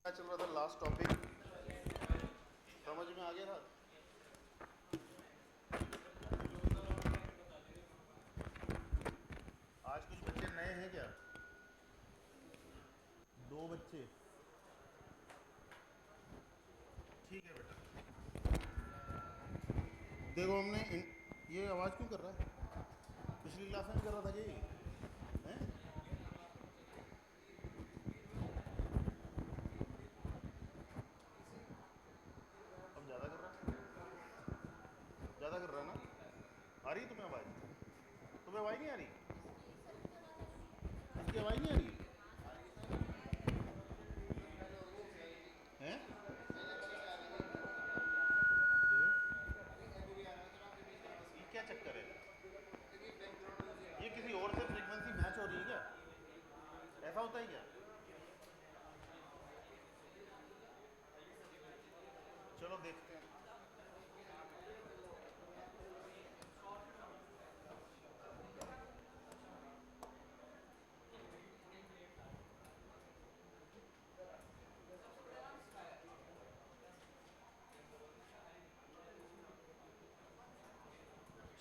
क्या चल रहा था लास्ट टॉपिक? समझ में आ गया था? आज कुछ बच्चे नए हैं क्या? दो बच्चे? ठीक है बेटा। देखो ये आवाज़ क्यों कर रहा है? पिछली क्लास में भी कर रहा था कि हैं? अब ज़्यादा कर रहा है? ज़्यादा कर रहा है ना? आ रही है तुम्हें आवाज़? तुम्हें आवाज़ नहीं आ रही? इसकी आवाज़ नहीं आ रही हैं? ये क्या चक्कर है? ये किसी और से फ्रीक्वेंसी मैच हो रही है क्या? ऐसा होता है क्या? चलो देखते हैं।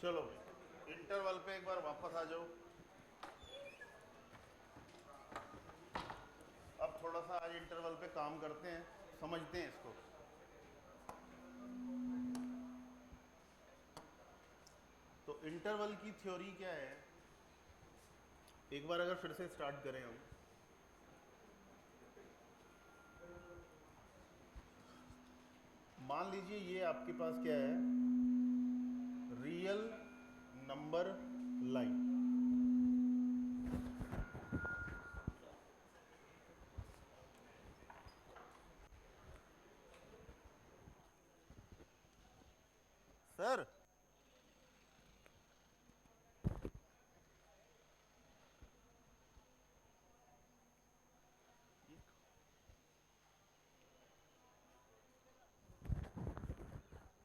चलो भाई, इंटरवल पे एक बार वापस आ जाओ। अब थोड़ा सा आज इंटरवल पे काम करते हैं, समझते हैं इसको। तो इंटरवल की थ्योरी क्या है, एक बार अगर फिर से स्टार्ट करें हम। मान लीजिए ये आपके पास क्या है, रियल नंबर लाइन। सर,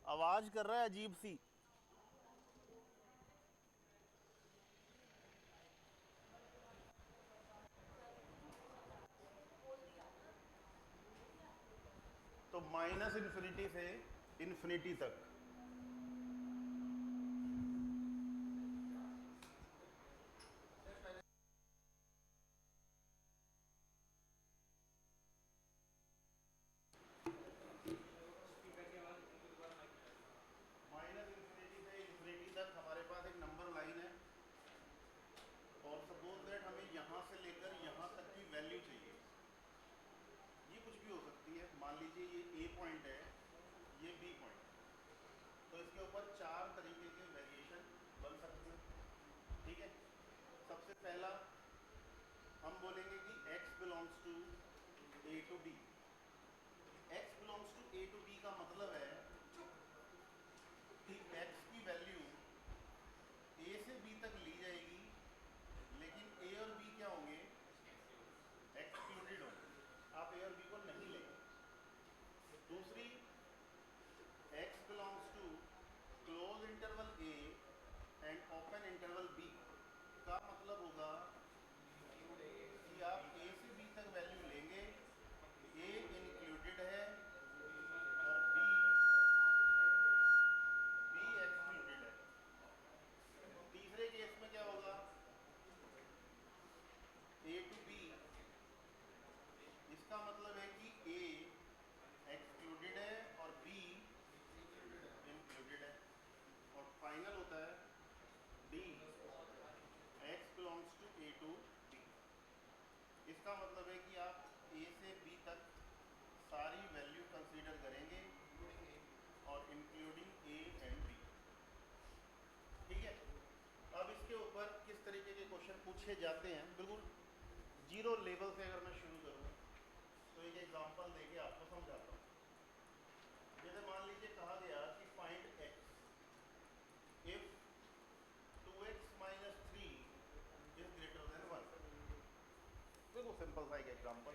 आवाज कर रहा है अजीब सी। तो माइनस इन्फिनिटी से इन्फिनिटी तक माइनस इन्फिनिटी से इन्फिनिटी तक हमारे पास एक नंबर लाइन है। और सपोज दैट हमें यहाँ से लेकर यहाँ तक की वैल्यू चाहिए। ये कुछ भी हो सकती है। मान लीजिए ये ए पॉइंट है, ये बी पॉइंट। तो इसके ऊपर चार तरीके के वेरिएशन बन सकते हैं। ठीक है। सबसे पहला हम बोलेंगे कि x belongs to A to B. x belongs to A to B का मतलब है कि x की वैल्यू a से b तक ली जाएगी, लेकिन a और b क्या होंगे? एक्सक्लूडेड होंगे। आप a और b को नहीं लेंगे। दूसरी, x belongs to close interval a and open interval b का मतलब होगा कि आप a से b तक वैल्यू लेंगे, a इंक्लूडेड है और b एक्सक्लूडेड है। तीसरे केस में क्या होगा? a टू b, इसका मतलब है कि a एक्सक्लूडेड है और b इंक्लूडेड है। और फाइनल होता है d x belongs to a to b। इसका मतलब है कि आप a से b तक सारी वैल्यू कंसीडर करेंगे और इंक्लूडिंग a एंड b। ठीक है। अब इसके ऊपर किस तरीके के क्वेश्चन पूछे जाते हैं, बिल्कुल जीरो लेवल से अगर मैं शुरू करूँ तो एक एग्जांपल देके आपको समझाता हूँ। जैसे मान लीजिए कहा गया कि find x if 2x minus 3 is greater then 1। देखो सिंपल सा एक example,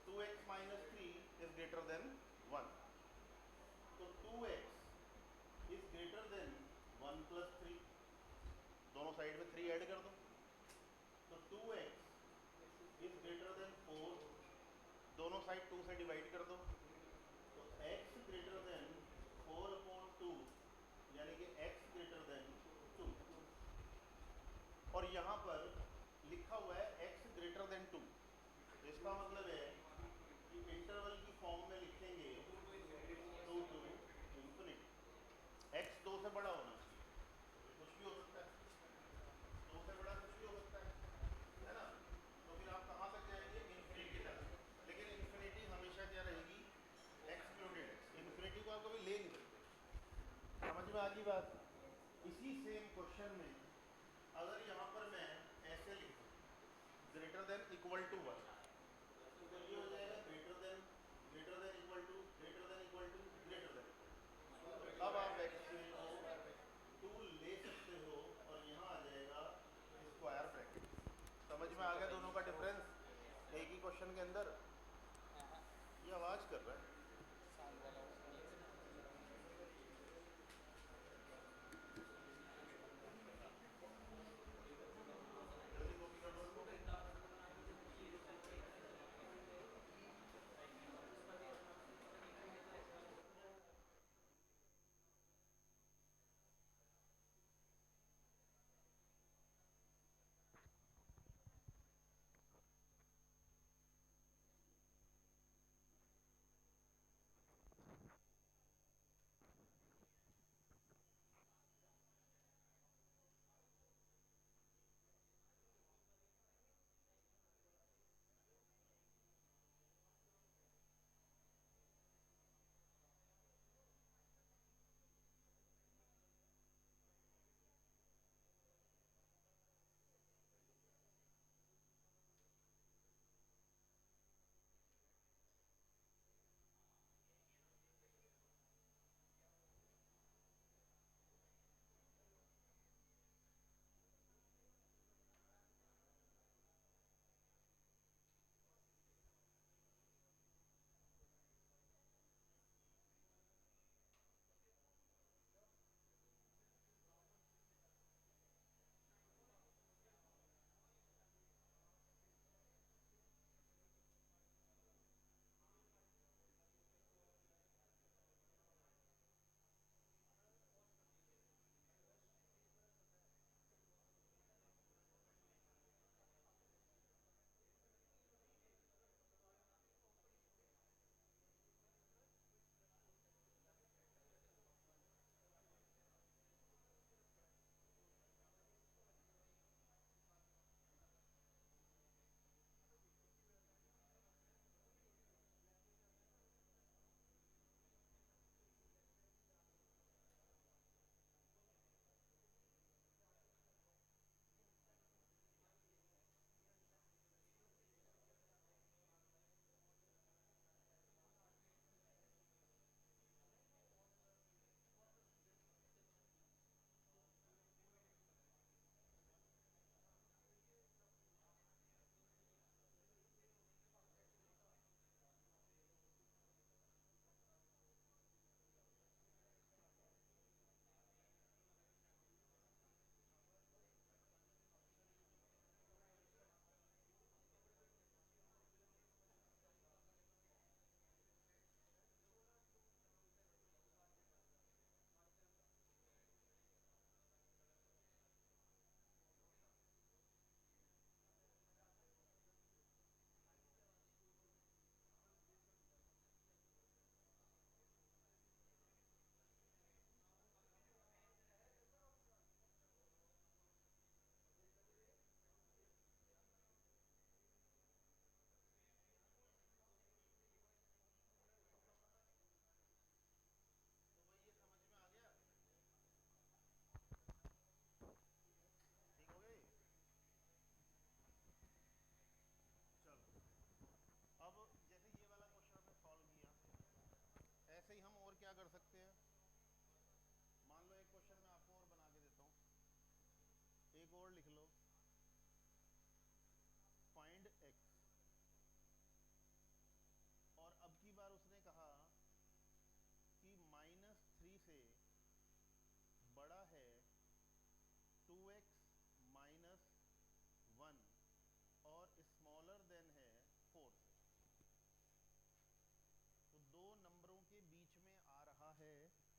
2x minus 3 is greater then 1। तो 2x is greater then 1 plus 3। दोनों साइड में 3 ऐड कर दो। तो 2x इज ग्रेटर देन 4। दोनों साइड 2 से डिवाइड कर दो, तो x ग्रेटर देन 4/2 यानी कि x ग्रेटर देन 2, और यहाँ पर लिखा हुआ है x ग्रेटर देन 2। इसका मतलब है कि इंटरवल की फॉर्म में लिखेंगे 2 टू इंफिनिटी। x 2 से बड़ा होना चाहिए, कुछ भी हो सकता है, 2 से बड़ा कुछ भी हो सकता है ना। तो फिर आप कहाँ तक जाएंगे, इन्फिनिटी तक। लेकिन इन्फिनिटी हमेशा क्या रहेगी, एक्सक्लूडेड है, इन्फिनिटी को आप कभी ले नहीं सकते। समझ में आ गई बात। इसी सेम क्वेश्चन में अगर यहाँ पर मैं ऐसे लिख दूँ ग्रेटर देन इक्वल टू 1, तो ये हो जाएगा greater than equal to greater than equal to greater than equal to. अब आप x को 2 ले सकते हो और यहाँ आ जाएगा स्क्वायर ब्रैकेट। समझ में आ गया दोनों का डिफरेंस एक ही क्वेश्चन के अंदर। ये आवाज़ कर रहा है। जल्दी कॉपी कर दो इसको।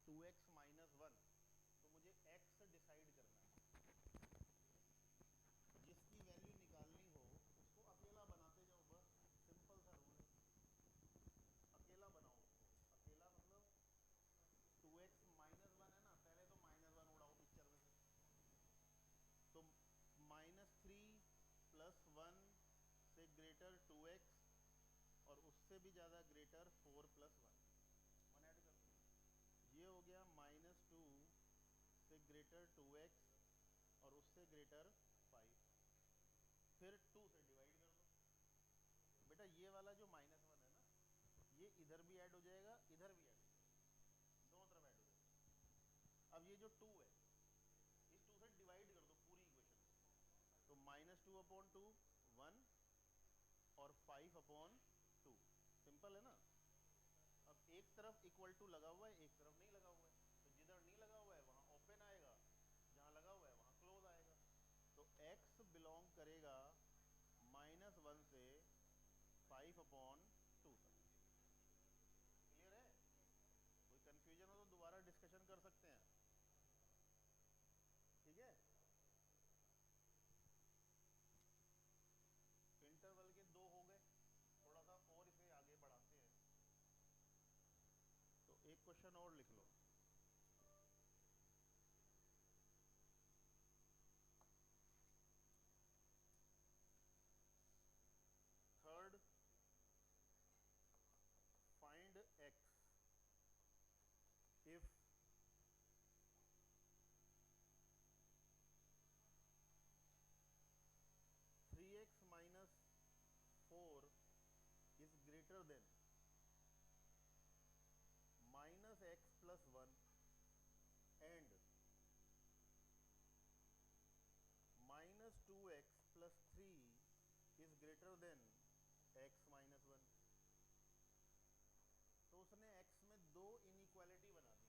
2x माइनस 1, तो मुझे x डिसाइड करना है। जिसकी वैल्यू निकालनी हो उसको अकेला बनाते जाओ, बस सिंपल सा रूल है। अकेला बनाओ उसको, अकेला मतलब 2x माइनस 1 है ना, पहले तो माइनस 1 उड़ाओ पिक्चर में से, तो -3 प्लस 1 से ग्रेटर 2x और उससे भी ज़्यादा ग्रेटर 4 प्लस 1 ऐड कर दो। ये हो गया -2 से ग्रेटर 2x और उससे ग्रेटर 5, फिर 2 से डिवाइड कर दो। बेटा ये वाला जो -1 है ना, ये इधर भी ऐड हो जाएगा, इधर भी ऐड हो जाएगा, दोनों तरफ ऐड हो जाएगा। अब ये जो 2 है, इस 2 से डिवाइड कर दो पूरी इक्वेशन को, तो -2/2 1 और 5/2, सिंपल है ना। अब एक तरफ इक्वल टू लगा हुआ है, एक तरफ नहीं लगा हुआ है, तो जिधर नहीं लगा हुआ है वहाँ ओपन आएगा, जहाँ लगा हुआ है वहाँ क्लोज आएगा। तो x बिलोंग करेगा -1 से 5/2 तक। क्लियर है? कोई कंफ्यूजन हो तो दोबारा डिस्कशन कर सकते हैं, ठीक है। इंटरवल के 2 हो गए, थोड़ा सा और इसे आगे बढ़ाते हैं, तो एक क्वेश्चन और लिख लो। Third, find x if 3x minus 4 is greater than minus x plus 1 and minus 2x plus 3 is greater than x minus 1। तो उसने x में 2 इनइक्वालिटी बना दी,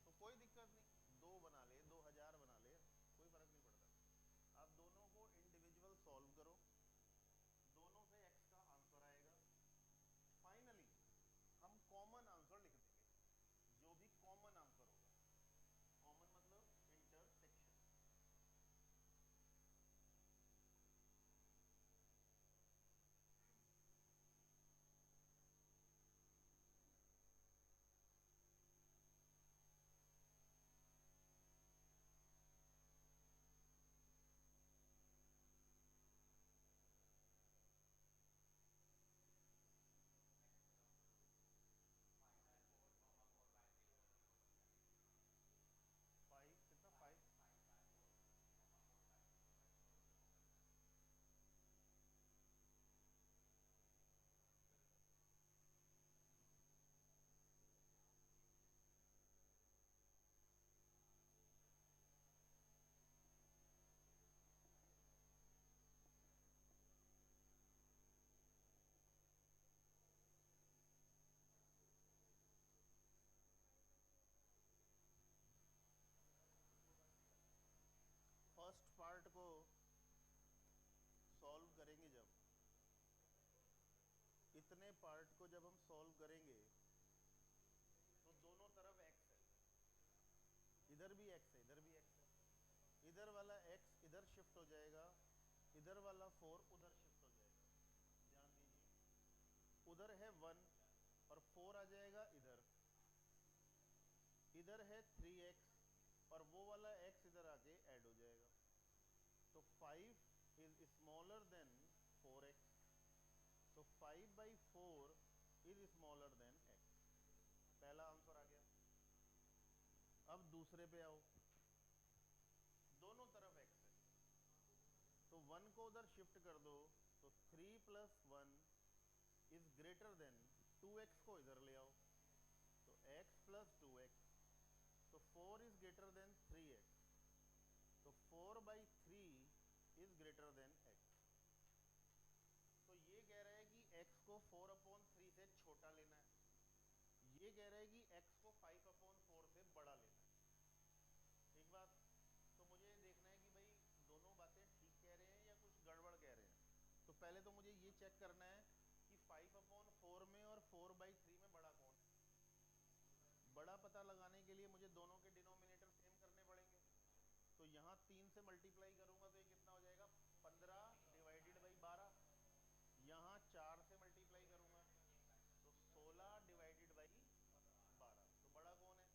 तो कोई दिक्कत नहीं, 2 बना ले, 2000 बना ले, कोई फर्क नहीं पड़ता। आप दोनों को इंडिविजुअल सॉल्व करो, दोनों से x का आंसर आएगा। फाइनली हम कॉमन आंसर लिख देंगे, जो भी कॉमन आंसर होगा, कॉमन मतलब इंटरसेक्शन। फाइव कितना, 5 फर्स्ट पार्ट को सॉल्व करेंगे जब, इतने पार्ट को जब हम सॉल्व करेंगे तो दोनों तरफ x है, इधर भी x है, इधर भी x है, इधर वाला x इधर शिफ्ट हो जाएगा, इधर वाला 4 उधर शिफ्ट हो जाएगा। ध्यान दीजिए, उधर है 1 और 4 आ जाएगा इधर, इधर है 3x और वो वाला x इधर आके ऐड हो जाएगा। तो 5 इज स्मॉलर देन 4x, तो 5/4 इज स्मॉलर देन x। पहला आंसर आ गया। अब दूसरे पे आओ, दोनों तरफ x है, तो 1 को उधर शिफ्ट कर दो, तो 3 plus 1 is greater then 2x को इधर ले आओ, तो x प्लस 2x, तो 4 इज ग्रेटर देन 3x, तो 4/3 इज ग्रेटर देन x। तो ये कह रहा है कि x को 4/3 से छोटा लेना है, ये कह रहा है कि x को 5/4 से बड़ा लेना है। एक बात तो मुझे देखना है कि भाई दोनों बातें ठीक कह रहे हैं या कुछ गड़बड़ कह रहे हैं। तो पहले तो मुझे ये चेक करना है कि 5/4 में और 4/3 में बड़ा कौन है। बड़ा पता लगाने के लिए मुझे दोनों के डिनोमिनेटर सेम करने पड़ेंगे। तो यहाँ 3 से मल्टीप्लाई करूंगा तो ये कितना हो जाएगा, 15 डिवाइडेड बाई 12। यहाँ 4 से मल्टीप्लाई करूंगा तो 16 डिवाइडेड बाई 12। तो बड़ा कौन है,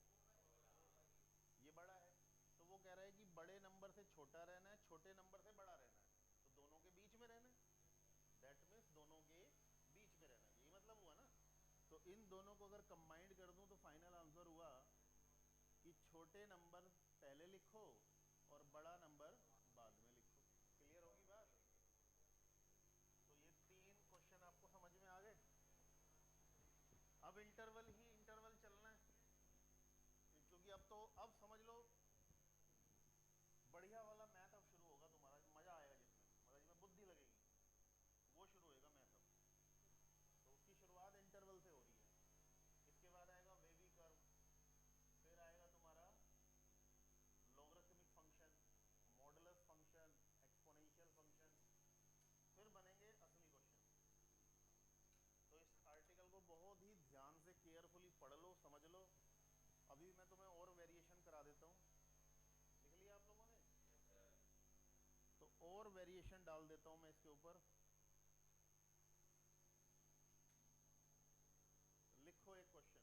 ये बड़ा है। तो वो कह रहा है कि बड़े नंबर से छोटा रहना है, छोटे नंबर से बड़ा रहना है, तो दोनों के बीच में रहना है। दैट मीन्स दोनों के बीच में रहना है, यही मतलब हुआ ना। तो इन दोनों को अगर कंबाइंड कर दूं तो फाइनल आंसर हुआ कि छोटे नंबर पहले लिखो और बड़ा नंबर बाद में लिखो। क्लियर होगी बात। तो ये 3 क्वेश्चन आपको समझ में आ गए। अब इंटरवल ही इंटरवल चलना है, क्योंकि अब समझ लो बढ़िया वाला मैथ अब शुरू होगा तुम्हारा, मजा आएगा जिसमें, मतलब जिसमें बुद्धि लगेगी, वो शुरू होएगा मैथ अब। तो उसकी शुरुआत इंटरवल से हो रही है। इसके बाद आएगा वेवी कर्व, फिर आएगा तुम्हारा logarithmic function, modulus function, exponential function, फिर बनेंगे असली क्वेश्चन। तो इस आर्टिकल को बहुत ही ध्यान से केयरफुली पढ़ लो, समझ लो। अभी मैं तुम्हें और वेरिएशन करा देता हूँ। लिख लिया आप लोगों ने? तो और वेरिएशन डाल देता हूँ मैं इसके ऊपर। लिखो एक क्वेश्चन,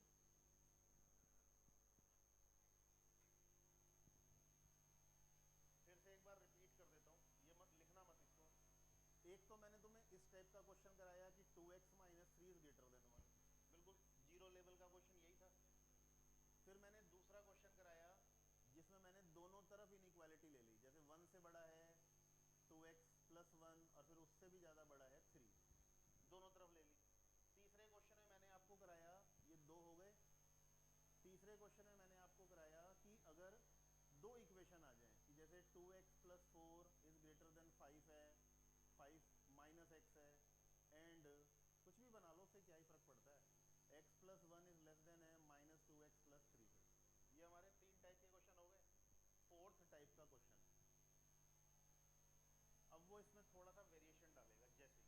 फिर से एक बार रिपीट कर देता हूँ, ये मत लिखना मत इसको। एक तो मैंने तुम्हें इस टाइप का क्वेश्चन कराया कि 2x minus 3 is greater then 1, बिल्कुल जीरो लेवल का क्वेश्चन यही था। फिर मैंने दूसरा क्वेश्चन कराया जिसमें मैंने दोनों तरफ इनइक्वालिटी ले ली, जैसे 1 से बड़ा है 2x प्लस 1 और फिर उससे भी ज़्यादा बड़ा है 3, दोनों तरफ ले ली। तीसरे क्वेश्चन में मैंने आपको कराया, ये 2 हो गए। तीसरे क्वेश्चन में मैंने आपको कराया कि अगर दो इक्वेशन आ जाएं कि जैसे 2x plus 4 is greater then 5 है, 5 माइनस एक्स है, एंड कुछ भी बना लो, उससे क्या ही फर्क पड़ता है, x plus 1 is less then है माइनस 2x प्लस 3 है। ये हमारे 3 टाइप के क्वेश्चन हो गए। फोर्थ टाइप का क्वेश्चन, अब वो इसमें थोड़ा सा वेरिएशन डालेगा। जैसे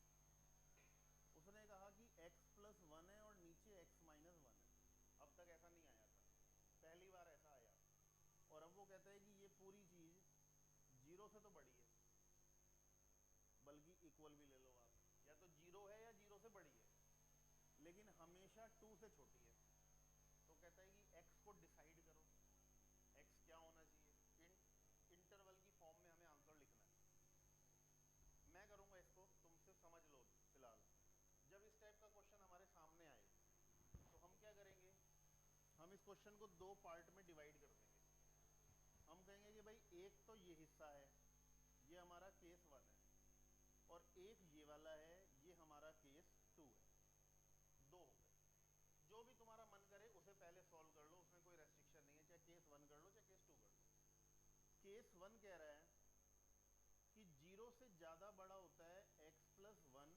उसने कहा कि x प्लस 1 है और नीचे x माइनस 1 है, अब तक ऐसा नहीं आया था, पहली बार ऐसा आया। और अब वो कहता है कि ये पूरी चीज़ जीरो से तो बड़ी है, बल्कि इक्वल भी ले लो आप, या तो जीरो है या जीरो से बड़ी है, लेकिन हमेशा 2 से छोटी है। तो कहता है कि x को डिसाइड करो, x क्या होना चाहिए। इंटरवल की फॉर्म में हमें आंसर लिखना है। मैं करूंगा इसको, तुम सिर्फ समझ लो फिलहाल। जब इस टाइप का क्वेश्चन हमारे सामने आए तो हम क्या करेंगे, हम इस क्वेश्चन को 2 पार्ट में डिवाइड कर देंगे। हम कहेंगे कि भाई एक तो ये हिस्सा है, ये हमारा केस 1 है, और एक ये वाला है, ये हमारा केस 2 है। 2 हो गए। जो भी तुम्हारा मन करे उसे पहले सॉल्व कर लो, उसमें कोई रेस्ट्रिक्शन नहीं है, चाहे केस 1 कर लो चाहे केस 2 कर लो। केस 1 कह रहा है कि जीरो से ज्यादा बड़ा होता है x plus 1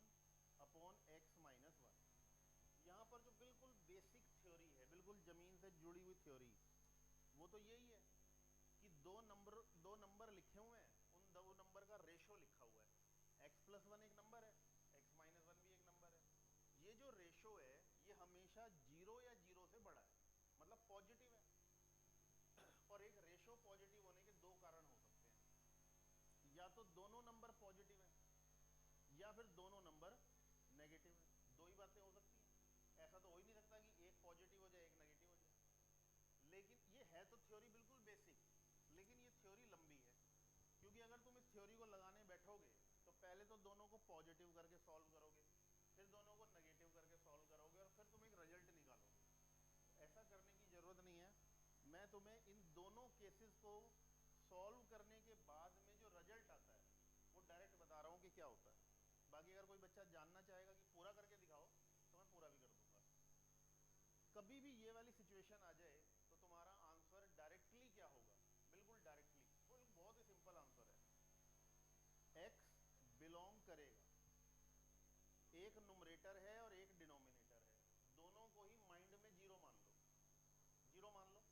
upon X minus 1। यहाँ पर जो बिल्कुल बेसिक थ्योरी है, बिल्कुल जमीन से जुड़ी हुई थ्योरी, वो तो यही है कि दो नंबर लिखे हुए हैं, उन दो नंबर का रेशो लिखा हुआ है। x प्लस 1 एक नंबर है, x माइनस 1 भी एक नंबर है। ये जो रेशो है ये हमेशा जीरो या जीरो से बड़ा है, मतलब पॉजिटिव है। और एक रेशो पॉजिटिव होने के दो कारण हो सकते हैं, या तो दोनों नंबर पॉजिटिव हैं या फिर दोनों नंबर नेगेटिव हैं। दो ही बातें हो सकती हैं, ऐसा तो हो ही नहीं सकता कि एक पॉजिटिव हो जाए एक नेगेटिव हो जाए। लेकिन ये है तो थ्योरी बिल्कुल बेसिक, लेकिन ये थ्योरी लंबी है, क्योंकि अगर तुम इस थ्योरी को लगाने बैठोगे तो पहले तो दोनों को पॉजिटिव करके सॉल्व करोगे, फिर दोनों को नेगेटिव करके सॉल्व करोगे, और फिर तुम एक रिजल्ट निकालोगे। ऐसा करने की ज़रूरत नहीं है। मैं तुम्हें इन दोनों केसेस को सॉल्व करने के बाद में जो रिजल्ट आता है वो डायरेक्ट बता रहा हूँ कि क्या होता है। बाकी अगर कोई बच्चा जानना चाहेगा कि पूरा करके दिखाओ तो मैं पूरा भी कर दूंगा। कभी भी ये वाली सिचुएशन आ जाए तो तुम्हारा आंसर डायरेक्टली क्या होगा, बिल्कुल डायरेक्टली, वो बहुत ही सिंपल आंसर है। x बिलोंग करेगा, एक नुमरेटर है और एक डिनोमिनेटर है, दोनों को ही माइंड में जीरो मान लो, जीरो मान लो।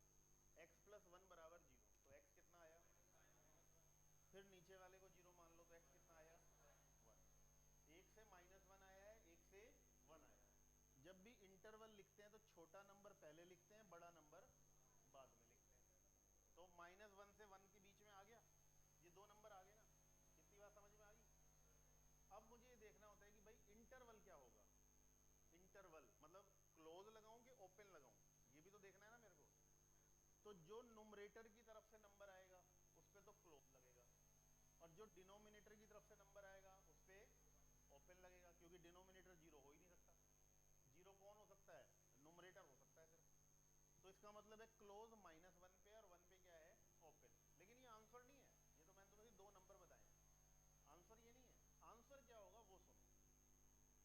x प्लस 1 बराबर जीरो, तो x कितना आया, फिर नीचे वाले को जीरो मान लो तो x कितना आया 1। एक से माइनस 1 आया है, एक से 1 आया है। जब भी इंटरवल लिखते हैं तो छोटा नंबर पहले लिखते हैं, बड़ा नंबर -1 से 1 के बीच में आ गया, ये दो नंबर आ गए ना। कितनी बात समझ में आ गई? अब मुझे ये देखना होता है कि भाई इंटरवल क्या होगा। इंटरवल मतलब क्लोज लगाऊं कि ओपन लगाऊं, ये भी तो देखना है ना मेरे को। तो जो नुमरेटर की तरफ से नंबर आएगा उस पर तो क्लोज लगेगा, और जो डिनोमिनेटर की तरफ से नंबर आएगा उस पर ओपन लगेगा, क्योंकि डिनोमिनेटर जीरो हो ही नहीं सकता। जीरो कौन हो सकता है? नुमरेटर हो सकता है सिर्फ। तो इसका मतलब है क्लोज -1 पे और 1 पे क्या है? ओपन। लेकिन ये आंसर नहीं है, ये तो मैंने तुम्हें दो नंबर बताए हैं, आंसर ये नहीं है। आंसर क्या होगा वो सुनो।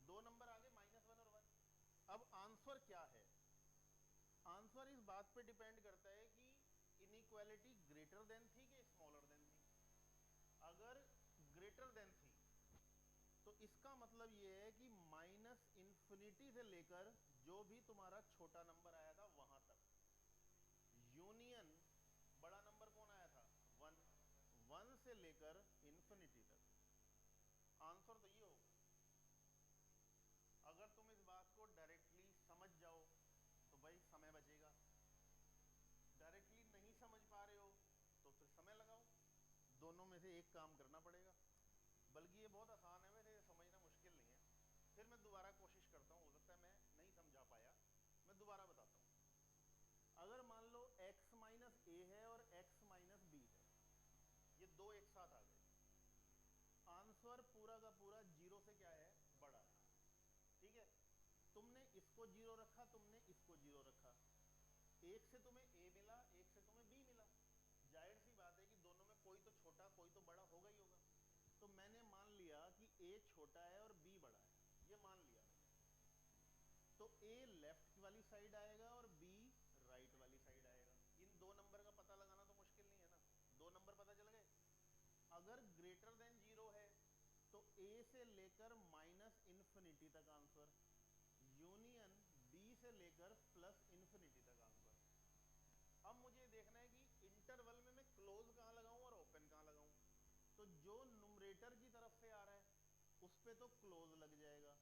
दो नंबर आगे -1 और 1। अब आंसर क्या है? आंसर इस बात पे डिपेंड करता है कि इनइक्वालिटी ग्रेटर देन थी कि स्मॉलर देन थी। अगर ग्रेटर देन थी तो इसका मतलब यह है कि -इन्फिनिटी से लेकर जो भी तुम्हारा छोटा नंबर आया था वहां तक, यूनियन बड़ा नंबर कौन आया था? 1। 1 से लेकर इन्फिनिटी तक। आंसर तो ये होगा। अगर तुम इस बात को डायरेक्टली समझ जाओ तो भाई समय बचेगा, डायरेक्टली नहीं समझ पा रहे हो तो फिर समय लगाओ, दोनों में से एक काम करना पड़ेगा। बल्कि ये बहुत आसान है, वैसे समझना मुश्किल नहीं है। फिर मैं दोबारा कोशिश करता हूँ, हो सकता है मैं नहीं समझा पाया, मैं दोबारा बताता हूँ। अगर मान लो x - a है और x - b है, ये दो एक साथ आ गए, आंसर पूरा का पूरा जीरो से क्या है? बड़ा है। ठीक है, तुमने इसको जीरो रखा, तुमने इसको जीरो रखा, एक से तुम्हें a मिला, एक से तुम्हें b मिला। जाहिर सी बात है कि दोनों में कोई तो छोटा कोई तो बड़ा होगा ही होगा। तो मैंने मान लिया कि a छोटा है और b बड़ा है, ये मान लिया मैंने। तो a लेफ्ट वाली साइड आएगा और b राइट वाली साइड आएगा। इन दो नंबर का पता लगाना तो मुश्किल नहीं है ना, दो नंबर पता चल गए। अगर ग्रेटर देन जीरो है तो a से लेकर -इन्फिनिटी तक आंसर, यूनियन b से लेकर +इन्फिनिटी तक आंसर। अब मुझे देखना है कि इंटरवल में मैं क्लोज कहां लगाऊं और ओपन कहां लगाऊं। तो जो नुमरेटर की तरफ से आ रहा है उस पे तो क्लोज लग जाएगा,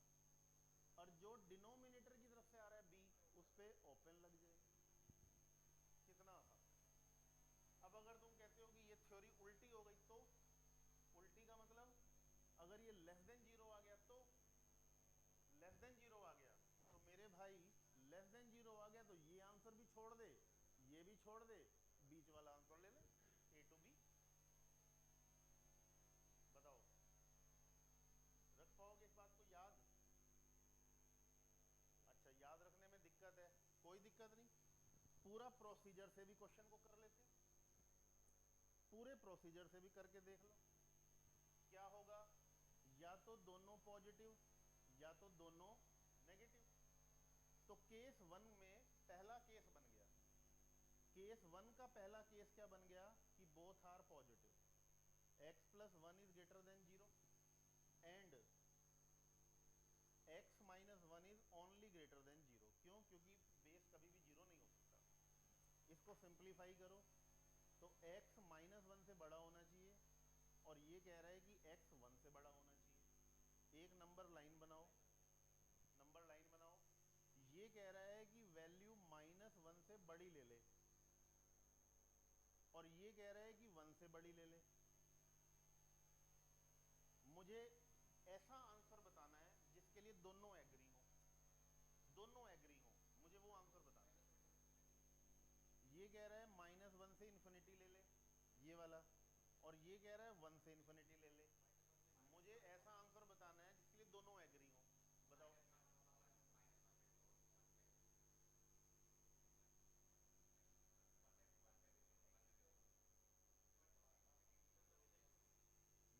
और जो डिनोमिनेटर की तरफ से आ रहा है b, उस पे ओपन लग जाएगा। कितना आसान है। अब अगर तुम कहते हो कि ये थ्योरी उल्टी हो गई, तो उल्टी का मतलब अगर ये लेस देन जीरो आ गया तो लेस देन जीरो आ गया तो मेरे भाई लेस देन जीरो आ गया तो ये आंसर भी छोड़ दे, ये भी छोड़ दे, बीच वाला आंसर ले ले, ए टू बी। बताओ, रख पाओगे इस बात को याद? अच्छा, याद रखने में दिक्कत है, कोई दिक्कत नहीं, पूरा प्रोसीजर से भी क्वेश्चन को कर लेते हैं, पूरे प्रोसीजर से भी करके देख लो। क्या होगा? या तो दोनों पॉजिटिव या तो दोनों नेगेटिव। तो केस 1 में पहला केस बन गया, केस 1 का पहला केस क्या बन गया कि both are positive, x+1 is greater than zero and x-1 is only greater than zero. क्यों? क्योंकि बेस कभी भी जीरो नहीं हो सकता। इसको सिंप्लीफाई करो तो x -1 से बड़ा होना चाहिए, और ये कह रहा है कि x 1 से बड़ा होना चाहिए। एक नंबर लाइन बनाओ, नंबर लाइन बनाओ, ये कह रहा है कि वैल्यू -1 से बड़ी ले ले, और ये कह रहा है कि 1 से बड़ी ले ले। मुझे ऐसा आंसर बताना है जिसके लिए दोनों एग्री हो, दोनों एग्री हो, मुझे वो आंसर बताना है। ये कह रहा है -1 से इन्फिनिटी ले ले, ये वाला, और ये कह रहा है 1 से इन्फिनिटी ले ले। मुझे ऐसा आंसर बताना है जिसके लिए दोनों एग्री हो। बताओ।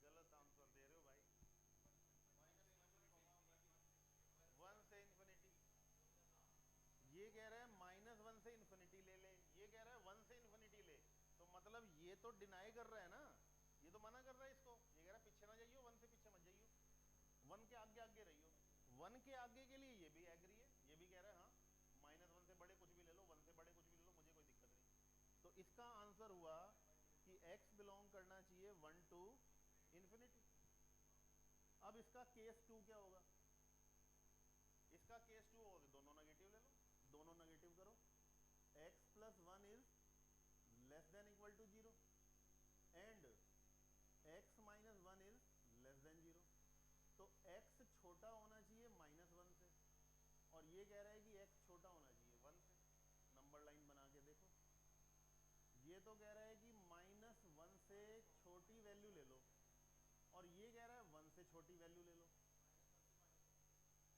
गलत आंसर दे रहे हो भाई। 1 से इन्फिनिटी, ये कह रहा है -1 से इन्फिनिटी ले ले, ये कह रहा है 1 से इन्फिनिटी ले। तो मतलब ये तो डिनाई कर रहा है ना, ये तो मना कर रहा है इसको, ये कह रहा है पीछे ना जाइयो, 1 से पीछे मत जाइयो, 1 के आगे आगे रहियो। 1 के आगे के लिए ये भी एग्री है, ये भी कह रहा है हाँ -1 से बड़े कुछ भी ले लो, 1 से बड़े कुछ भी ले लो, मुझे कोई दिक्कत नहीं। तो इसका आंसर हुआ कि x बिलोंग करना चाहिए 1 टू इन्फिनिटी। अब इसका केस 2 क्या होगा? इसका केस 2 होगा, दोनों नेगेटिव ले लो, दोनों नेगेटिव करो, x+1 is less than equal to 0 and x minus 1 is less than 0। तो x छोटा होना चाहिए -1 से, और ये कह रहा है कि x छोटा होना चाहिए 1 से। नंबर लाइन बना के देखो, ये तो कह रहा है कि -1 से छोटी वैल्यू ले लो, और ये कह रहा है 1 से छोटी वैल्यू ले लो।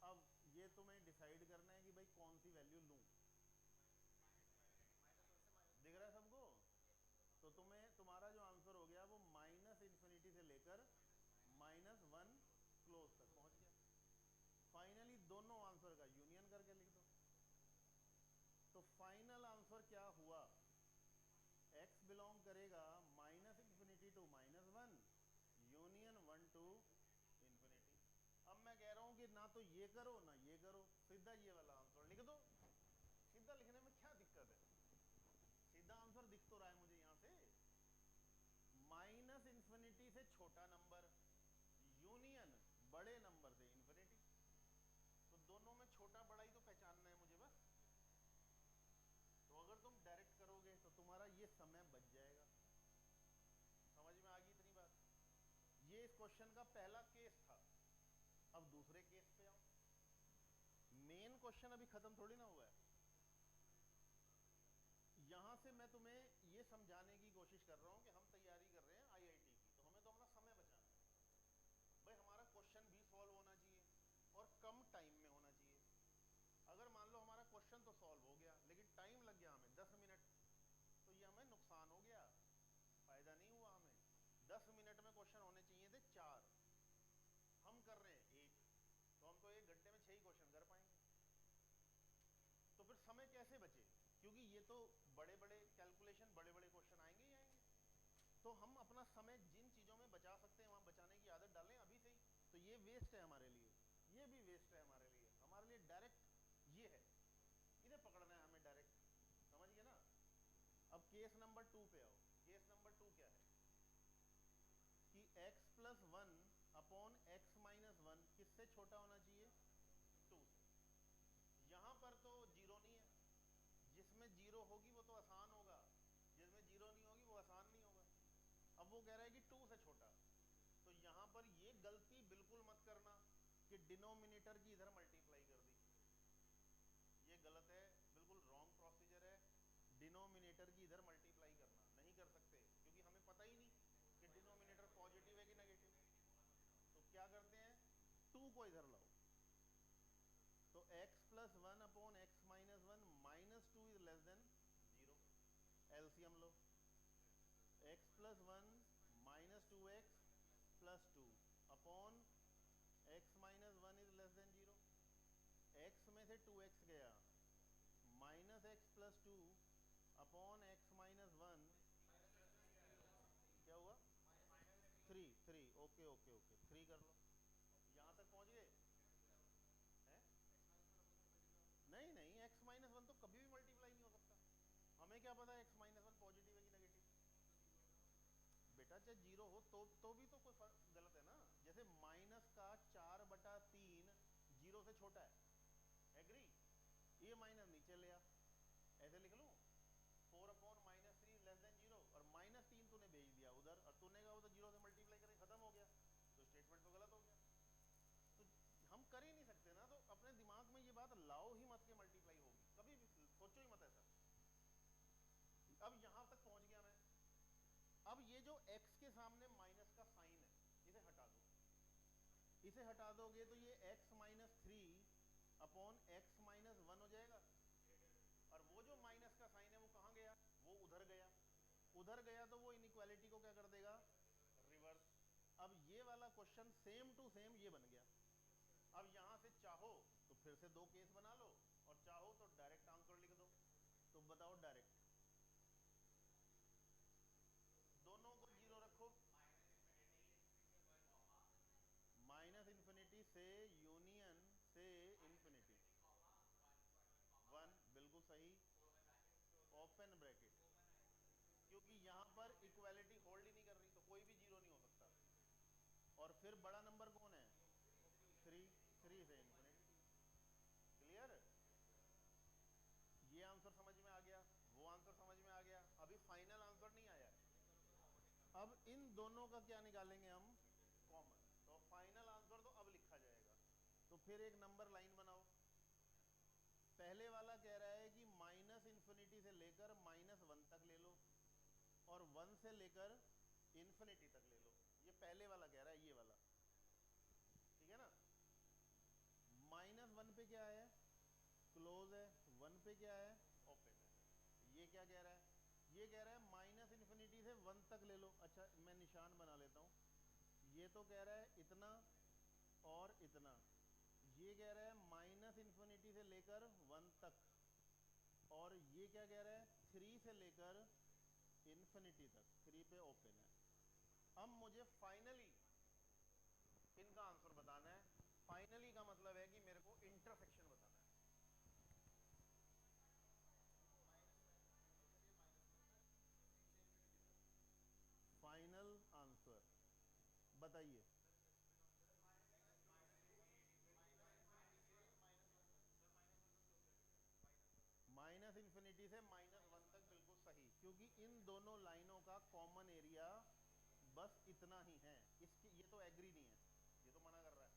अब ये तुम्हें डिसाइड करना है कि भाई कौन सी वैल्यू लूं। दिख रहा है सबको? तो तुम्हें तुम्हारा जो आंसर हो गया वो -इन्फिनिटी से लेकर -1 क्लोज तक पहुंच गया। फाइनली दोनों आंसर का यूनियन करके लिख दो। तो फाइनल आंसर क्या हुआ? x बिलोंग करेगा -infinity to -1 union 1 to infinity. अब मैं कह रहा हूं कि ना तो ये करो ना ये करो, सीधा ये वाला आंसर लिख दो। सीधा लिखने में क्या दिक्कत है? सीधा आंसर दिख तो रहा है मुझे यहां से। -इन्फिनिटी से छोटा नंबर यूनियन बड़े नंबर से इन्फिनिटी। तो दोनों में छोटा बड़ा ही तो पहचानना है मुझे बस। तो अगर तुम डायरेक्ट करोगे तो तुम्हारा ये समय बच जाएगा। समझ में आ गई इतनी बात? ये इस क्वेश्चन का पहला केस था। अब दूसरे केस पे आओ। मेन क्वेश्चन अभी खत्म थोड़ी ना हुआ है। यहां से मैं तुम्हें ये समझाने की कोशिश कर रहा हूं कि हम तैयारी कर रहे हैं आईआईटी की, तो हमें तो अपना समय बचाना है। भाई हमारा क्वेश्चन भी सॉल्व होना चाहिए और कम टाइम में होना चाहिए। अगर मान लो हमारा क्वेश्चन तो सॉल्व हो गया लेकिन टाइम लग गया हमें 10 मिनट, तो ये हमें नुकसान हो गया, फायदा नहीं हुआ हमें। 10 मिनट में क्वेश्चन होने चाहिए थे 4, हम कर रहे हैं 1, तो हम तो 1 घंटे में 6 ही क्वेश्चन कर पाएंगे। तो फिर समय कैसे बचे? क्योंकि ये तो बड़े बड़े कैलकुलेशन, बड़े बड़े क्वेश्चन आएंगे ही आएंगे। तो हम अपना समय जिन चीजों में बचा सकते हैं वहां बचाने की आदत डालें अभी से ही। तो ये वेस्ट है हमारे लिए, ये भी वेस्ट है हमारे लिए। हमारे लिए डायरेक्ट ये है, इन्हें पकड़ना है हमें डायरेक्ट। समझ गए ना? अब केस नंबर 2 पे आओ। केस नंबर 2 क्या है कि x plus 1 upon x minus 1 किससे छोटा होना चाहिए? 2 से। यहां पर तो जीरो नहीं है, जिसमें जीरो होगी वो तो आसान होगा, जिसमें जीरो नहीं होगी वो आसान नहीं होगा। अब वो कह रहा है कि 2 से छोटा। तो यहां पर ये गलती बिल्कुल मत करना कि डिनोमिनेटर की इधर मल्टीप्लाई कर दी। ये गलत है, बिल्कुल रॉन्ग प्रोसीजर है। डिनोमिनेटर की इधर मल्टीप्लाई करना नहीं कर सकते, क्योंकि हमें पता ही नहीं कि डिनोमिनेटर पॉजिटिव है कि नेगेटिव। तो क्या करते हैं, 2 को इधर लाओ। तो x plus 1 upon X minus 1 -2 is less than 0। LCM low. x plus 1 -2x plus 2 upon x minus 1 is less than 0। x में से 2x गया, minus x plus 2 upon X minus 1 क्या हुआ? 3। ओके ओके ओके, 3 कर लो। यहां तक पहुंच गए हैं? नहीं नहीं, एक्स माइनस 1 तो कभी भी मल्टीप्लाई नहीं हो सकता। हमें क्या पता एक्स माइनस 1 पॉजिटिव है कि नेगेटिव? बेटा चाहे जीरो हो तो भी तो कोई फर्क गलत है ना। जैसे माइनस का 4/3 जीरो से छोटा है, एग्री? ये माइनस नीचे ले आ, ऐसे लिख लूं 4/-3 लेस देन 0, और -3 तूने भेज दिया उधर, और तूने कहा उधर जीरो से मल्टीप्लाई करें खत्म हो गया, तो स्टेटमेंट तो गलत हो गया। तो हम कर ही नहीं सकते ना, तो अपने दिमाग में ये बात लाओ ही मत के मल्टीप्लाई होगी, कभी भी सोचो ही मत ऐसा। अब यहां तक पहुंच गया मैं। अब ये जो x के सामने माइनस का साइन है, इसे हटा दो। इसे हटा दोगे तो ये x minus 3 upon X minus 1 हो जाएगा। और वो जो माइनस का साइन है वो कहां गया? वो उधर गया। उधर गया तो वो इनइक्वालिटी को क्या कर देगा? रिवर्स। अब ये वाला क्वेश्चन सेम टू सेम ये बन गया। अब यहां से चाहो तो फिर से 2 केस बना लो, और चाहो तो डायरेक्ट आंसर लिख दो। तो बताओ डायरेक्ट, दोनों को जीरो रखो। माइनस इन्फिनिटी से यूनियन से इन्फिनिटी 1, बिल्कुल सही। ओपन ब्रैकेट, क्योंकि यहां पर इक्वालिटी होल्ड ही नहीं कर रही, तो कोई भी जीरो नहीं हो सकता। और फिर बड़ा नंबर कौन है? 3। 3 से इन्फिनिटी। क्लियर? ये आंसर समझ में आ गया, वो आंसर समझ में आ गया। अभी फाइनल आंसर अब इन दोनों का क्या निकालेंगे हम, कॉमन। तो फाइनल आंसर तो अब लिखा जाएगा। तो फिर एक नंबर लाइन बनाओ। पहले वाला कह रहा है कि माइनस इन्फिनिटी से लेकर -1 तक ले लो, और 1 से लेकर इन्फिनिटी तक ले लो। ये पहले वाला कह रहा है, ये वाला, ठीक है ना। -1 पे क्या है, क्लोज है। 1 पे क्या है, ओपन है। ये क्या कह रहा है, ये कह रहा है माइनस इन्फिनिटी से 1 तक ले लो। अच्छा, मैं निशान बना लेता हूं। ये तो कह रहा है इतना और इतना। ये कह रहा है माइनस इन्फिनिटी से लेकर 1 तक, और ये क्या कह रहा है, 3 से लेकर इन्फिनिटी तक। 3 पे ओपन है। अब मुझे फाइनली इनका आंसर बताना है। फाइनली का मतलब है कि मेरे को इंटरसेक्शन बताना है। फाइनल आंसर बताइए। माइनस इन्फिनिटी से -1 तक, बिल्कुल सही, क्योंकि इन दोनों लाइनों का कॉमन एरिया बस इतना ही है। इसके ये तो एग्री नहीं है, ये तो मना कर रहा है।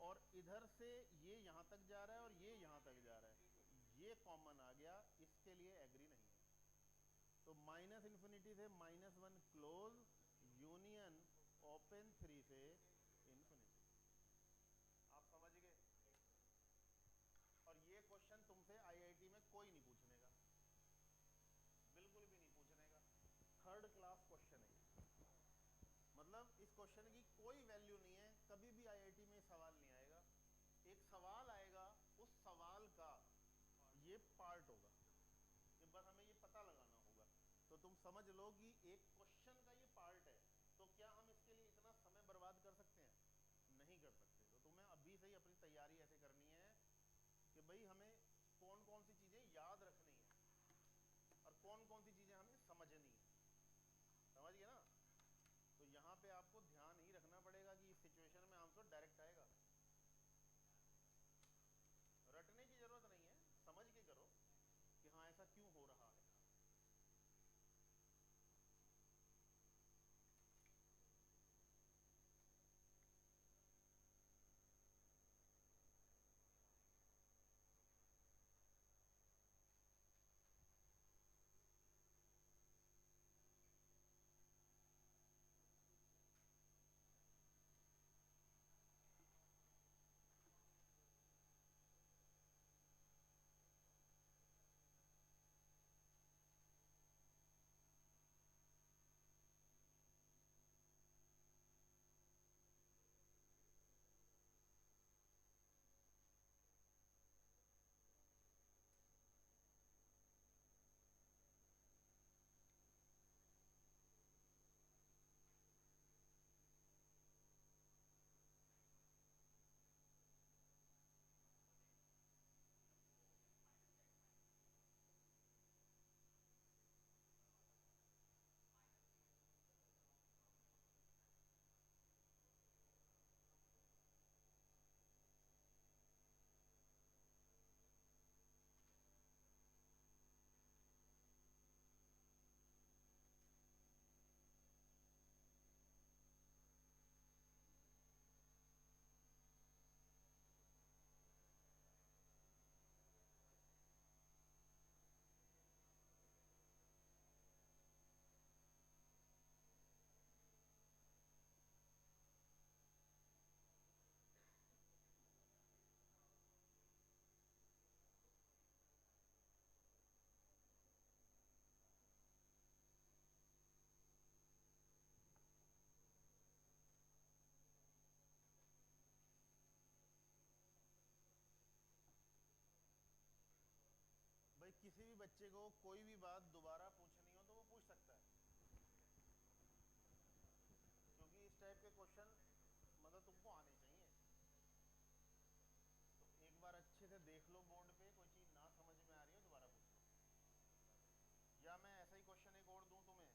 और इधर से ये यहां तक जा रहा है और ये यहां तक जा रहा है, तो ये कॉमन आ गया, इसके लिए एग्री नहीं है। तो माइनस इन्फिनिटी से -1 क्लोज, यूनियन ओपन 3 से इन्फिनिटी। आप समझ गए। और ये क्वेश्चन तुमसे आईआईटी में कोई नहीं पूछने का, बिल्कुल भी नहीं पूछने का। थर्ड क्लास क्वेश्चन है। मतलब इस क्वेश्चन की कोई वैल्यू नहीं है, कभी भी आईआईटी में सवाल नहीं आएगा। एक सवाल आएगा, उस सवाल का ये पार्ट होगा, कि बस हमें ये पता लगाना होगा। तो तुम समझ लो कि एक क्वेश्चन का ये पार्ट है। तो क्या हम इसके लिए इतना समय बर्बाद कर सकते हैं, नहीं कर सकते। तो तुम्हें अभी से ही अपनी तैयारी ऐसे करनी है कि भाई हमें कौन कौन सी चीजें याद रखनी है और कौन कौन सी चीजें हमें समझनी है। समझ गए ना। तो यहाँ पे आपको ध्यान ही रखना पड़ेगा कि इस सिचुएशन में आंसर डायरेक्ट आएगा। रटने की जरूरत नहीं है, समझ के करो कि हाँ ऐसा क्यों हो रहा है। भाई किसी भी बच्चे को कोई भी बात दोबारा पूछनी हो तो वो पूछ सकता है, क्योंकि इस टाइप के क्वेश्चन मतलब तुमको आने चाहिए। तो एक बार अच्छे से देख लो बोर्ड पे, कोई चीज़ ना समझ में आ रही हो दोबारा पूछ लो, या मैं ऐसा ही क्वेश्चन एक और दूं तुम्हें।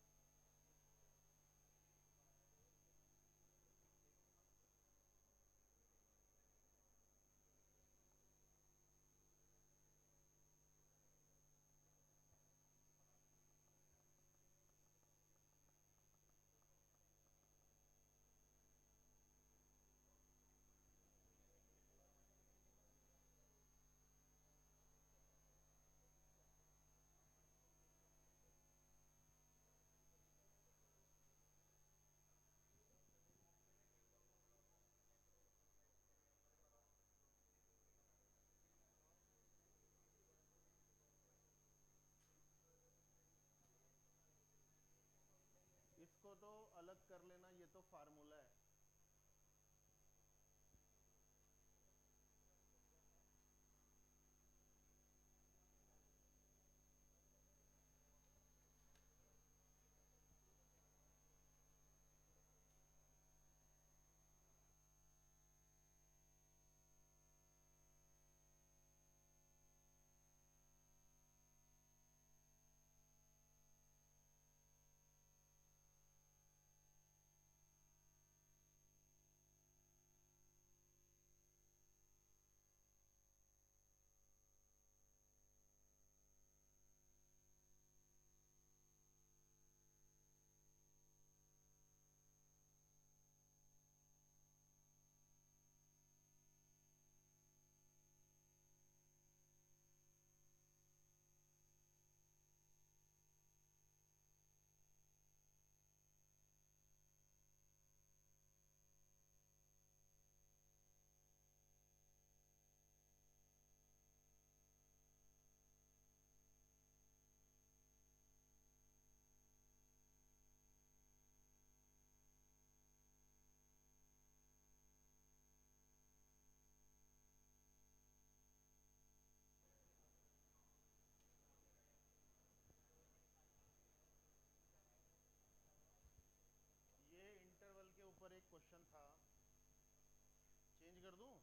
कर दूं?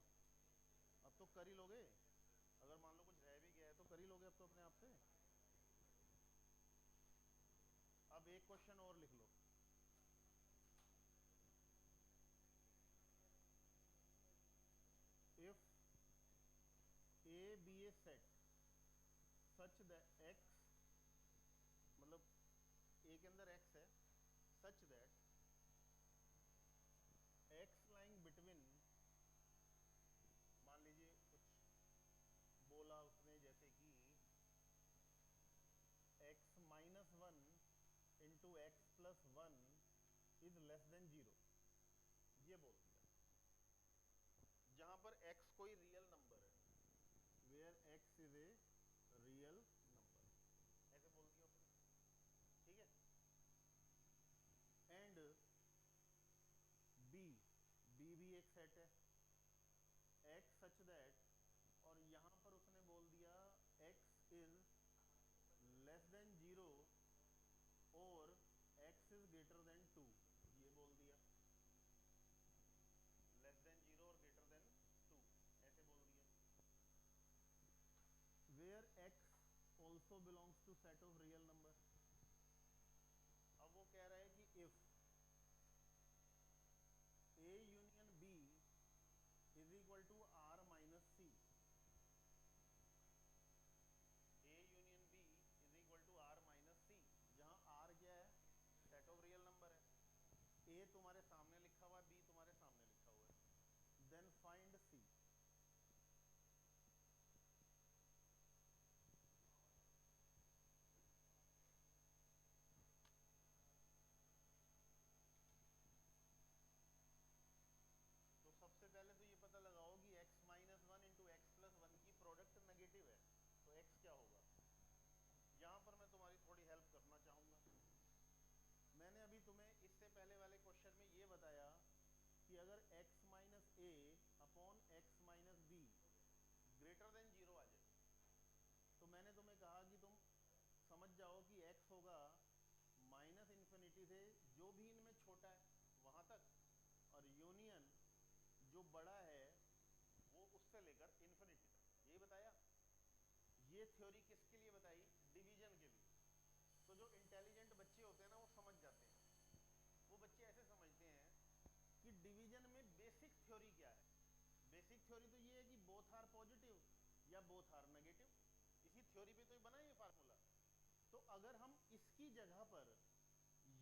अब तो कर ही लोगे, अगर मान लो कुछ रह भी गया है तो कर ही लोगे अब तो अपने आप से। अब एक क्वेश्चन और लिख लो। If A B A set such that X, मतलब ए के अंदर एक्स है, such that X lying between, मान लीजिए कुछ बोला उसने जैसे कि X minus one into X plus one is less than zero, ये बोल दिया, जहां पर x कोई रियल नंबर है, where x is a real number, ऐसे बोल दिया उसने, ठीक है। एंड बी, बी भी एक सेट है, x सच दैट, और यहां पर उसने बोल दिया x is less than zero और x is greater than two, ये बोल दिया, लेस देन जीरो और ग्रेटर देन टू, ऐसे बोल दिया। Where x also belongs to set of real number, अब वो कह रहा है कि if A union B is equal to R minus C, A union B is equal to R minus C, जहां R क्या है, सेट ऑफ रियल नंबर है, A तुम्हारे सामने लिखा हुआ है, B तुम्हारे सामने लिखा हुआ है, देन फाइंड C। तो सबसे पहले तो ये पता लगाओ कि x minus one into X plus one की प्रोडक्ट नेगेटिव है, तो x क्या होगा। यहां पर मैं तुम्हारी थोड़ी हेल्प करना चाहूंगा। मैंने अभी तुम्हें इससे पहले वाले क्वेश्चन में ये बताया कि अगर x minus A upon X minus B greater than zero आ जाए, तो मैंने तुम्हें कहा कि तुम समझ जाओ कि x होगा माइनस इन्फिनिटी से जो भी इनमें छोटा है वहां तक, और यूनियन जो बड़ा है वो उससे लेकर इन्फिनिटी तक, यही बताया। ये थ्योरी किसके लिए बताई, डिवीजन के लिए। तो जो इंटेलिजेंट बच्चे होते हैं ना वो समझ जाते हैं, वो बच्चे ऐसे समझते हैं कि डिवीजन में बेसिक थ्योरी क्या है। बेसिक थ्योरी तो ये है कि बोथ आर पॉजिटिव या बोथ आर नेगेटिव, इसी थ्योरी पे तो ये बना है ये फार्मूला। तो अगर हम इसकी जगह पर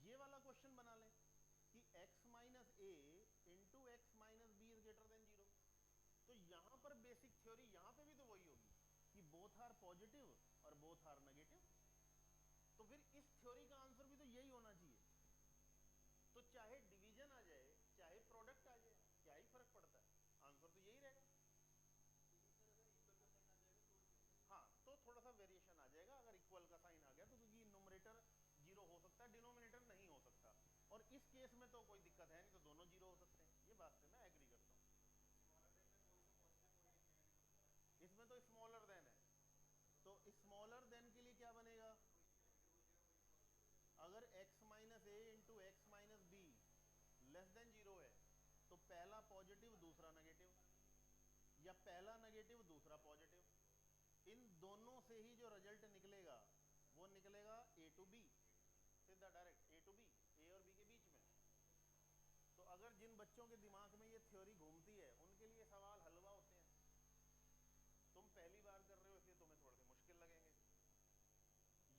ये वाला क्वेश्चन बना लें कि x minus A into X minus B is greater than zero, तो यहां पर बेसिक थ्योरी यहां पे भी तो वही होगी कि बोथ आर पॉजिटिव और बोथ आर नेगेटिव, तो फिर इस थ्योरी का आंसर भी तो यही होना चाहिए। तो चाहे डिवीजन आ जाए चाहे प्रोडक्ट आ जाए, क्या ही फर्क पड़ता है, आंसर तो यही रहेगा। हाँ, तो थोड़ा सा वेरिएशन आ जाएगा अगर इक्वल का साइन आ गया तो, क्योंकि न्यूमरेटर जीरो हो सकता है, डिनोमिनेटर नहीं हो सकता, और इस केस में तो कोई दिक्कत है नहीं, तो दोनों जीरो हो सकते हैं, ये बात से मैं एग्री करता हूँ। इसमें तो स्मॉलर देन है, तो स्मॉलर देन के लिए क्या बनेगा, अगर x minus A into X minus b less than zero है, तो पहला पॉजिटिव दूसरा नेगेटिव, या पहला नेगेटिव दूसरा पॉजिटिव, इन दोनों से ही जो रिजल्ट निकलेगा वो निकलेगा ए टू बी, सीधा डायरेक्ट ए टू बी, ए और बी के बीच में। तो अगर जिन बच्चों के दिमाग में ये थ्योरी घूमती है उनके लिए सवाल हलवा होते हैं, तुम पहली बार कर रहे हो इसलिए तुम्हें थोड़े से मुश्किल लगेंगे।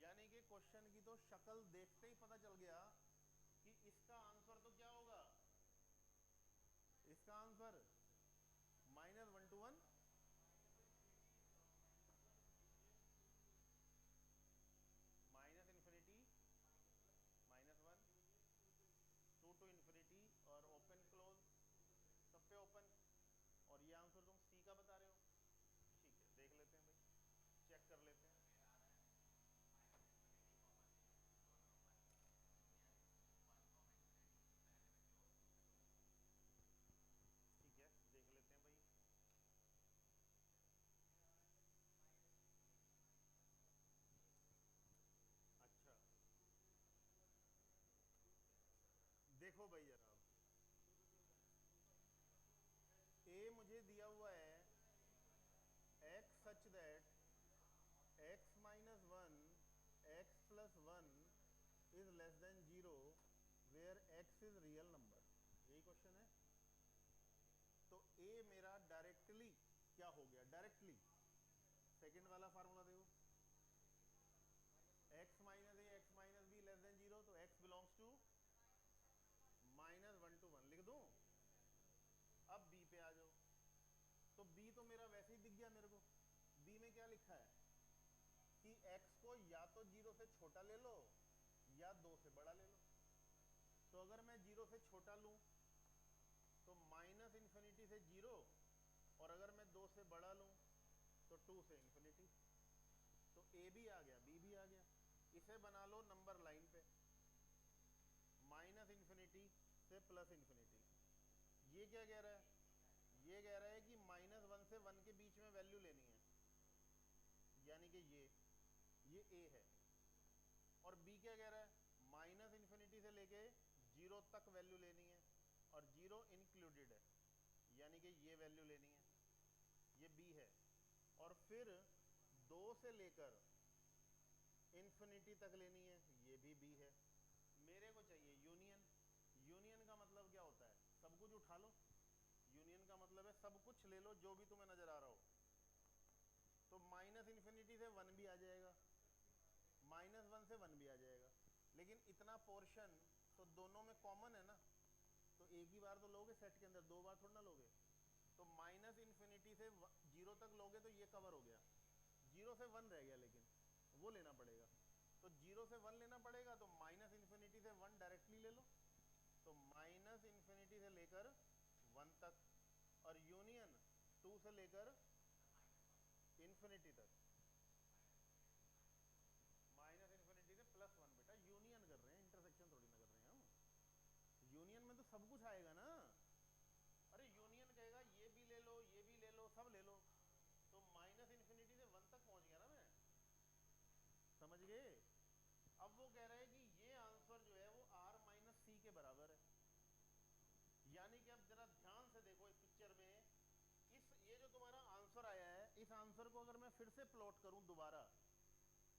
यानी कि क्वेश्चन की तो शक्ल देखते ही पता चल गया कि इसका आंसर तो क्या होगा, इसका answer minus one to one, minus infinity minus one, two to infinity और ओपन क्लोज, सब पे ओपन, और ये आंसर तुम सी का बता रहे हो। ठीक है, देख लेते हैं भाई, चेक कर लेते हैं। ठीक है, देख लेते हैं भाई। अच्छा, देखो भाई जनाब, ए मुझे मुझे दिया हुआ है x such that x minus one x plus one is less than zero where x is real number, यही क्वेश्चन है। तो a मेरा डायरेक्टली क्या हो गया, डायरेक्टली सेकेंड वाला फार्मूला देखो, x minus a x minus b less than zero, तो x belongs to minus one to one लिख दूं। अब b पे आ जाओ, तो b तो मेरा वैसे ही दिख गया मेरे को। b में क्या लिखा है कि x को या तो जीरो से छोटा ले लो या दो से बड़ा ले लो। तो अगर मैं जीरो से छोटा लूं तो माइनस इन्फिनिटी से जीरो, और अगर मैं दो से बड़ा लूं तो टू से इन्फिनिटी। तो ए भी आ गया, बी भी आ गया। इसे बना लो नंबर लाइन पे, माइनस इन्फिनिटी से प्लस इन्फिनिटी। ये क्या कह रहा है, ये कह रहा है कि माइनस वन से वन के बीच में वैल्यू लेनी है, यानी कि ये ए है। और बी क्या कह रहा है, माइनस इन्फिनिटी से लेके जीरो तक वैल्यू लेनी है, और जीरो इंक्लूडेड है, यानी कि ये वैल्यू लेनी है, ये बी है। और फिर दो से लेकर इन्फिनिटी तक लेनी है, ये भी बी है। मेरे को चाहिए यूनियन। यूनियन का मतलब क्या होता है, सब कुछ उठा लो। यूनियन का मतलब है सब कुछ ले लो जो भी तुम्हें नजर आ रहा हो। तो माइनस इन्फिनिटी से वन भी आ जाएगा, माइनस वन से वन भी आ जाएगा, लेकिन इतना पोर्शन तो दोनों में कॉमन है ना, तो एक ही बार तो लोगे सेट के अंदर, दो बार थोड़ा ना लोगे। तो माइनस इन्फिनिटी से जीरो तक लोगे तो ये कवर हो गया, जीरो से वन रह गया, लेकिन वो लेना पड़ेगा। तो जीरो से वन लेना पड़ेगा, तो माइनस इन्फिनिटी से वन डायरेक्टली ले लो। तो माइनस इन्फिनिटी से लेकर वन तक, और यूनियन टू से लेकर इन्फिनिटी तक। माइनस इन्फिनिटी से प्लस वन, बेटा यूनियन कर रहे हैं, इंटरसेक्शन थोड़ी ना कर रहे हैं हम। यूनियन में तो सब कुछ आएगा ना। अरे यूनियन कहेगा ये भी ले लो, ये भी ले लो, सब ले लो। तो माइनस इन्फिनिटी से वन तक पहुंच गया ना मैं, समझ गए। अब वो कह रहे हैं कि ये आंसर जो है वो r माइनस सी के बराबर है। यानी कि अब जरा ध्यान से देखो इस पिक्चर में, इस ये जो तुम्हारा आंसर आया है, इस आंसर को अगर मैं फिर से प्लॉट करूं दोबारा,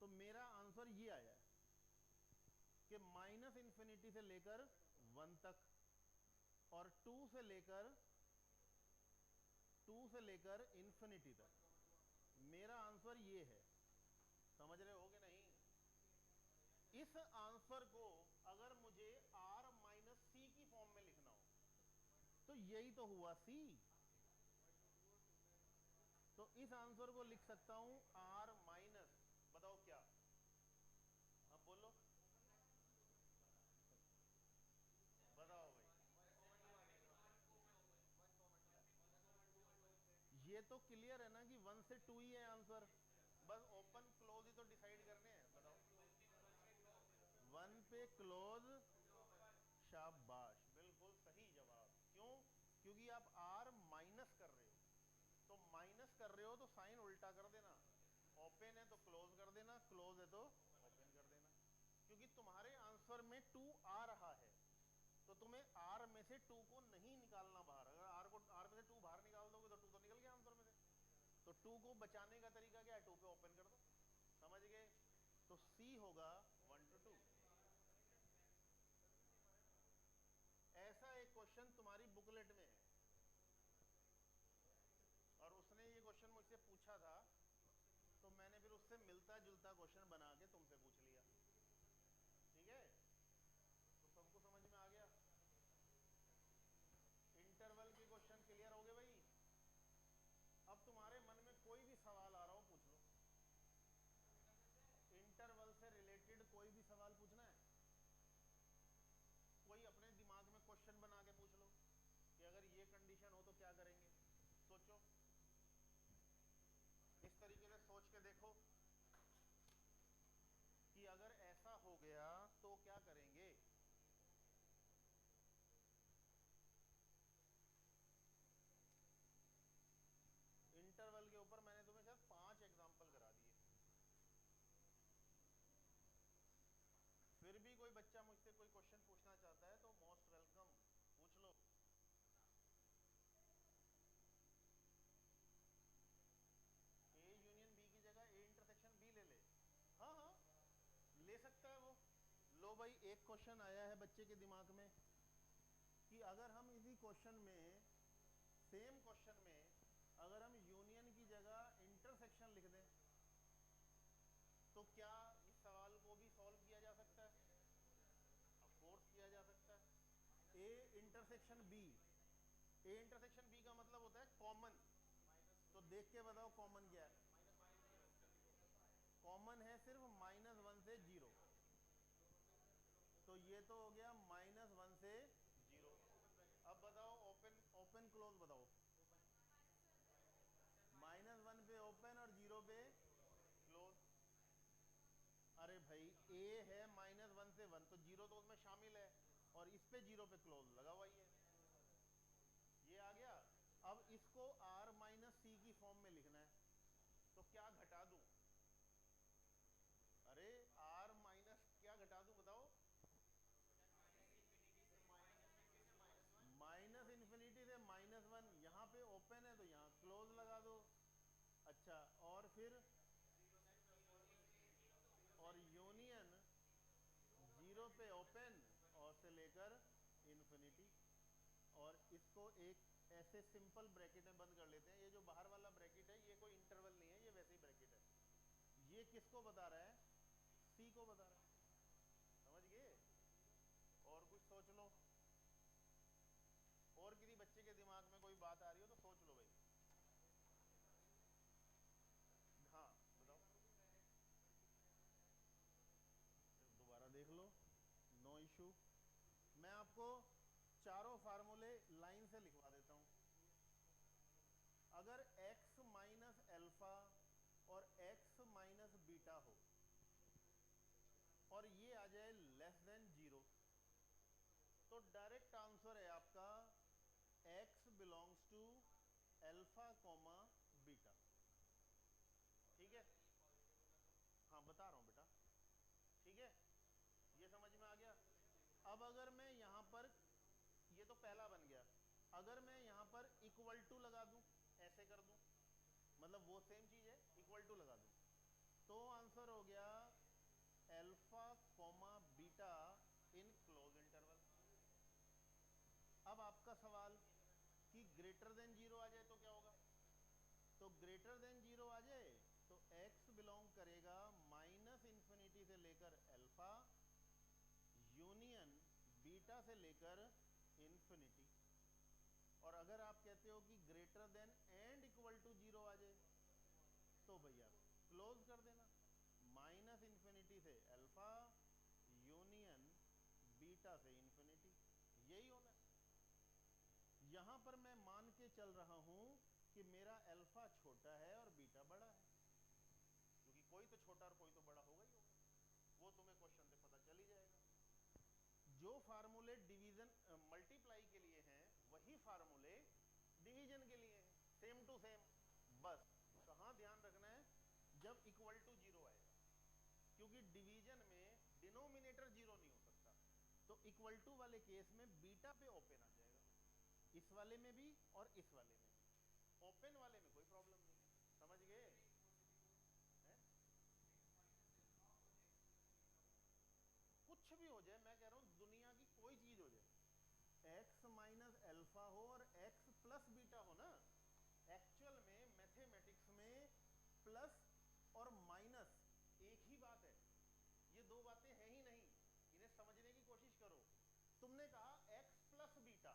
तो मेरा आंसर ये आया है कि माइनस इन्फिनिटी से लेकर वन तक, और टू से लेकर इन्फिनिटी तक, मेरा आंसर ये है। समझ रहे हो कि नहीं। इस आंसर को अगर मुझे r माइनस सी की फॉर्म में लिखना हो, तो यही तो हुआ सी। तो इस आंसर को लिख सकता हूं r माइनस, बताओ क्या, अब बोलो, बताओ भाई। ये तो क्लियर है ना कि वन से टू ही है आंसर, बस ओपन क्लोज ही तो डिसाइड करने हैं, बताओ। वन पे क्लोज, शाबाश, बिल्कुल सही जवाब। क्यों, क्योंकि आप r माइनस कर रहे हो, तो माइनस कर रहे हो तो साइन उल्टा कर देना, ओपन है तो क्लोज कर देना, क्लोज है तो ओपन कर देना। क्योंकि तुम्हारे आंसर में टू आ रहा है, तो तुम्हें r में से टू को नहीं निकालना बाहर। अगर r में से टू बाहर निकाल दोगे तो टू तो निकल गया आंसर में से। तो टू को बचाने का तरीका क्या है, टू पे ओपन कर दो, समझ गए। तो C होगा 1 to 2। ऐसा एक क्वेश्चन तुम्हारी बुकलेट में है, और उसने ये क्वेश्चन मुझसे पूछा था, तो मैंने फिर उससे मिलता जुलता क्वेश्चन बना के तुमसे पूछ लिया। ठीक है, तो सबको समझ में आ गया। इंटरवल के क्वेश्चन क्लियर हो गए भाई। अब तुम्हारे मन में कोई भी सवाल आ रहा हो पूछ लो, इंटरवल से रिलेटेड कोई भी सवाल पूछना है, कोई अपने दिमाग में क्वेश्चन बना के पूछ लो कि अगर ये कंडीशन हो तो क्या करेंगे। सोचो, इस तरीके से सोच के देखो कि अगर ऐसा हो गया तो क्या करेंगे। इंटरवल के ऊपर मैंने तुम्हें शायद 5 एग्जाम्पल करा दिए, फिर भी कोई बच्चा मुझसे कोई क्वेश्चन पूछना चाहता है तो मोस्ट वेलकम, पूछ लो। एक क्वेश्चन आया है बच्चे के दिमाग में कि अगर हम इसी क्वेश्चन में, सेम क्वेश्चन में, अगर हम यूनियन की जगह इंटरसेक्शन लिख दें तो क्या इस सवाल को भी सॉल्व किया जा सकता है? ऑफ कोर्स किया जा सकता है। A intersection B, A intersection B का मतलब होता है कॉमन। तो देख के बताओ कॉमन क्या है? कॉमन है सिर्फ -1 से 0। तो ये तो हो गया -1 से 0। अब बताओ ओपन ओपन क्लोज बताओ। -1 पे ओपन और 0 पे क्लोज। अरे भाई ए है -1 से 1, तो 0 तो उसमें शामिल है, और इस पे 0 पे क्लोज लगा हुआ ही है। ये आ गया। अब इसको r - c की फॉर्म में लिखना है, तो क्या घटा दूं? अरे r - क्या घटा दूं बताओ? -इन्फिनिटी से -1। यहाँ पे ओपन है तो यहाँ क्लोज लगा दो। अच्छा, और फिर और यूनियन 0 पे ओपन और से लेकर इन्फिनिटी। और इसको एक ऐसे सिंपल ब्रैकेट में बंद कर लेते हैं। ये जो बाहर वाला ब्रैकेट है ये कोई इंटरवल नहीं है, ये वैसे ही ब्रैकेट है। ये किसको बता रहा है? सी को बता रहा है। समझ गए? और कुछ सोच लो, और किसी बच्चे के दिमाग में कोई बात आ रही हो तो सोच लो भाई। हाँ बताओ, दोबारा देख लो, नो इशू। मैं आपको चारों फार्मूले लाइन से लिखवा देता हूं। अगर x माइनस एल्फा और x माइनस बीटा हो और ये आ जाए लेस देन 0, तो डायरेक्ट आंसर है आपका x belongs to alpha comma beta. ठीक है? हाँ बता रहा हूं बेटा। ठीक है, ये समझ में आ गया। अब अगर मैं यहां पर, ये तो पहला बन गया, अगर मैं यहां पर इक्वल टू लगा दूं, ऐसे कर दूं, मतलब वो सेम चीज है, इक्वल टू लगा दूं, तो आंसर हो गया alpha comma beta in close interval. अब आपका सवाल कि ग्रेटर देन 0 आ जाए तो क्या होगा? तो ग्रेटर देन 0 आ जाए तो x बिलोंग करेगा -इन्फिनिटी से लेकर एल्फा यूनियन बीटा से लेकर इन्फिनिटी। और अगर आप कहते हो कि greater than and equal to 0 आ जाए तो भैया क्लोज कर देना, -इन्फिनिटी से अल्फा यूनियन बीटा से इन्फिनिटी। यही होना है। यहां पर मैं मान के चल रहा हूं कि मेरा अल्फा छोटा है और बीटा बड़ा है, क्योंकि कोई तो छोटा और कोई तो बड़ा होगा ही होगा। वो तुम्हें क्वेश्चन से पता चल ही जाएगा। जो फार्मूले डिवीजन मल्टीप्लाई के लिए हैं वही फार्मूले डिवीजन के लिए हैं, सेम टू सेम। बस कहां ध्यान रखना है? जब इक्वल टू 0 आएगा, क्योंकि डिवीजन में डिनोमिनेटर 0 नहीं हो सकता। तो इक्वल टू वाले केस में बीटा पे ओपन आ जाएगा, इस वाले में भी और इस वाले में भी। ओपन वाले में कोई प्रॉब्लम नहीं है। समझ गए? कुछ भी हो जाए, मैं कह रहा हूं दुनिया की कोई चीज हो जाए, x माइनस एल्फा हो और x प्लस बीटा हो ना, एक्चुअल में मैथमेटिक्स में प्लस और माइनस एक ही बात है। ये दो बातें हैं ही नहीं, इन्हें समझने की कोशिश करो। तुमने कहा x प्लस बीटा,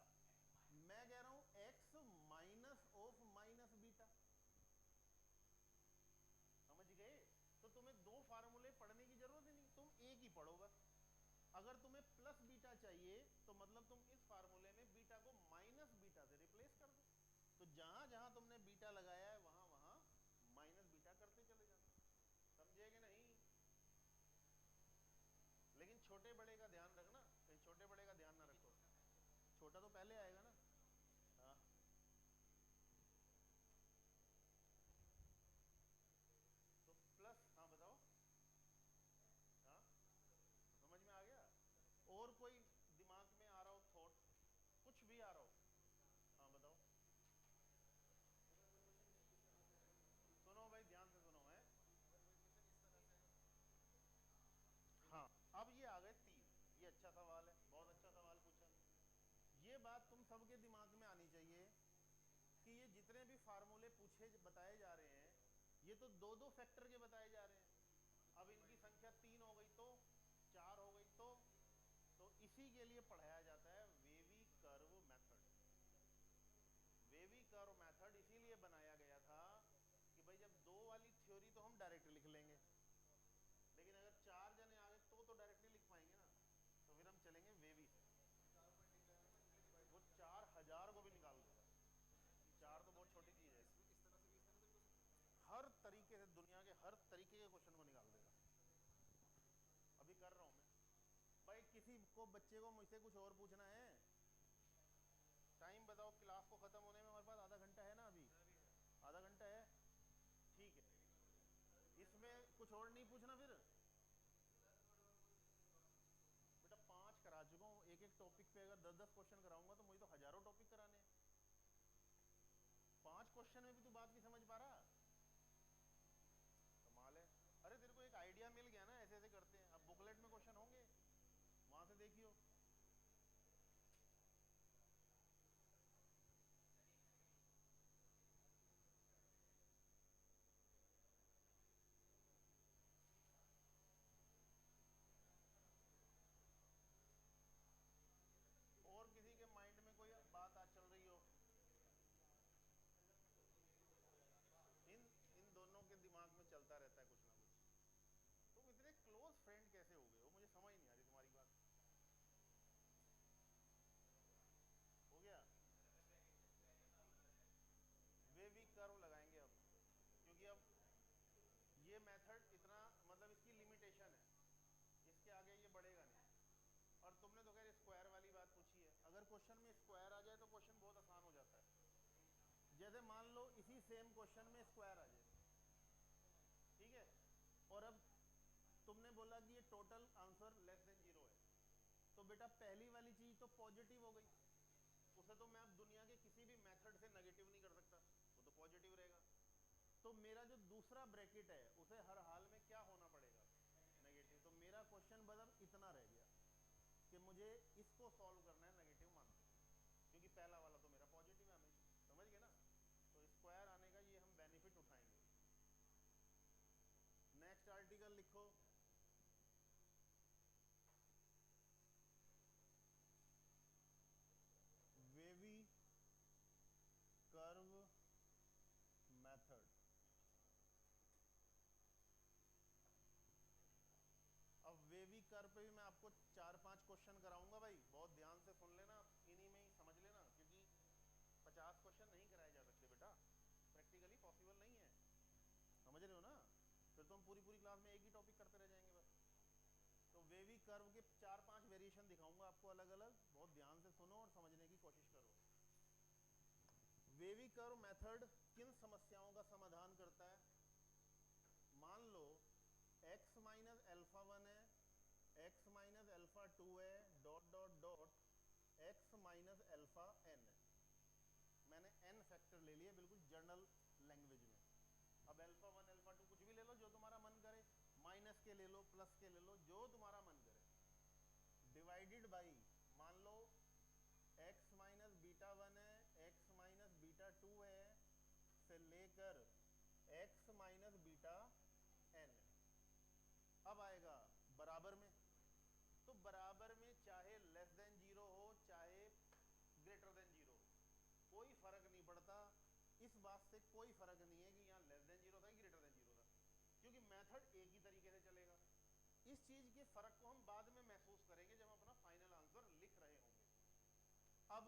मैं कह रहा हूं x minus of minus beta. समझ गए? तो तुम्हें दो फार्मूले पढ़ने की जरूरत ही नहीं, तुम एक ही पढ़ो बस। अगर तुम्हें प्लस बीटा चाहिए तो मतलब तुम इस फार्मूले में बीटा को माइनस बीटा से रिप्लेस कर दो। तो जहां जहां तुमने बीटा लगाया है वहां वहां माइनस बीटा करते चले जाना। समझे कि नहीं? लेकिन छोटे बड़े का ध्यान रखना, कहीं छोटे बड़े का ध्यान ना रखो। छोटा तो पहले आएगा ना। हाँ तो प्लस, हाँ बताओ। हाँ समझ में आ गया? और कोई दिमाग में आ रहा हो थॉट, कुछ भी आ रहा हो? हाँ बताओ। सुनो भाई, ध्यान से सुनो है। हाँ अब ये आ गए 3, ये कि ये जितने भी फार्मूले पूछे बताए जा रहे हैं ये तो दो दो फैक्टर के बताए जा रहे हैं। अब इनकी संख्या 3 हो गई तो 4 हो गई तो इसी के लिए पढ़ाया जाता है wavy curve method. Wavy curve method इसीलिए बनाया गया था कि भाई जब दो वाली थ्योरी तो हम डायरेक्ट लिख लेंगे, लेकिन अगर 4 जने आ गए तो डायरेक्ट नहीं लिख पाएंगे ना, तो फिर हम चलेंगे वेवी से। वो 4000 को भी निकाल देगा। 4 तो बहुत छोटी चीज है, हर तरीके से दुनिया के हर तरीके के क्वेश्चन को निकाल देगा। अभी कर रहा हूं मैं। भाई किसी को बच्चे को मुझसे कुछ और पूछना है? टाइम बताओ, क्लास को खत्म होने में हमारे पास आधा घंटा है ना, अभी आधा घंटा है, ठीक है। इसमें कुछ और नहीं पूछना फिर? बेटा 5 करा चुका हूँ, एक एक टॉपिक पे अगर 10-10 क्वेश्चन कराऊंगा तो मुझे तो हजारों टॉपिक कराने हैं। 5 क्वेश्चन में भी तू बात नहीं समझ पा रहा, कमाल है। अरे तेरे को एक आइडिया मिल गया ना, ऐसे ऐसे करते हैं। अब बुकलेट में क्वेश्चन होंगे, वहां से देखियो। और किसी के माइंड में कोई बात आज चल रही हो? इन इन दोनों के दिमाग में चलता रहता है कुछ ना कुछ। तुम इतने क्लोज फ्रेंड कैसे हो गए हो, मुझे समझ नहीं आ रही तुम्हारी बात। हो गया? वेवी कर्व लगाएंगे अब, क्योंकि अब ये मेथड इतना, मतलब इसकी लिमिटेशन है, इसके आगे ये बढ़ेगा नहीं। और तुमने तो खैर स्क्वायर वाली बात पूछी है, अगर क्वेश्चन में स्क्वायर आ जाए तो क्वेश्चन बहुत आसान हो जाता है। जैसे मान लो इसी सेम क्वेश्चन में स्क्वायर आ जाए, ठीक है, और अब तुमने बोला कि ये टोटल आंसर लेस देन 0 है, तो बेटा पहली वाली चीज तो पॉजिटिव हो गई, उसे तो मैं अब दुनिया के किसी भी मेथड से नेगेटिव नहीं कर सकता, वो तो पॉजिटिव रहेगा। तो मेरा जो दूसरा ब्रैकेट है उसे हर हाल में क्या होना पड़ेगा? नेगेटिव। तो मेरा क्वेश्चन बदल इतना रह गया कि मुझे इसको सॉल्व करना है नेगेटिव मान के, क्योंकि पहला वाला तो मेरा पॉजिटिव है हमेशा, समझ गए ना? तो स्क्वायर आने का ये हम बेनिफिट उठाएंगे। नेक्स्ट आर्टिकल लिखो। Wavy curve method. अब वेवी कर्व पे भी मैं आपको 4-5 क्वेश्चन कराऊंगा भाई, बहुत ध्यान से सुन लेना, इन्हीं में ही समझ लेना, क्योंकि 50 क्वेश्चन नहीं कराए जा सकते बेटा, प्रैक्टिकली पॉसिबल नहीं है, समझ रहे हो ना? फिर तो हम पूरी पूरी क्लास में एक ही टॉपिक करते रह जाएंगे बस। तो वेवी कर्व के 4-5 वेरिएशन दिखाऊंगा आपको अलग अलग, बहुत ध्यान से सुनो और समझने की कोशिश करो। वेवी कर्व मेथड किन समस्याओं का समाधान करता है? मान लो x माइनस एल्फा 1 है, x माइनस एल्फा 2 है, dot dot dot x minus alpha n है। मैंने n फैक्टर ले लिए बिल्कुल जनरल लैंग्वेज में। अब अल्फा 1 अल्फा 2 कुछ भी ले लो जो तुम्हारा मन करे, माइनस के ले लो, प्लस के ले लो, जो तुम्हारा मन करे, डिवाइडेड बाई, मान लो x माइनस बीटा 1 है, x माइनस बीटा 2 है, से लेकर x माइनस बीटा n। अब आएगा बराबर में, तो बराबर में चाहे लेस देन 0 हो चाहे ग्रेटर देन 0 हो, कोई फर्क नहीं पड़ता। इस बात से कोई फर्क नहीं है कि यहाँ लेस देन 0 था ग्रेटर देन 0 था, क्योंकि मेथड एक ही तरीके से चलेगा। इस चीज के फर्क को हम बाद में महसूस करेंगे जब हम अपना फाइनल आंसर लिख रहे होंगे। अब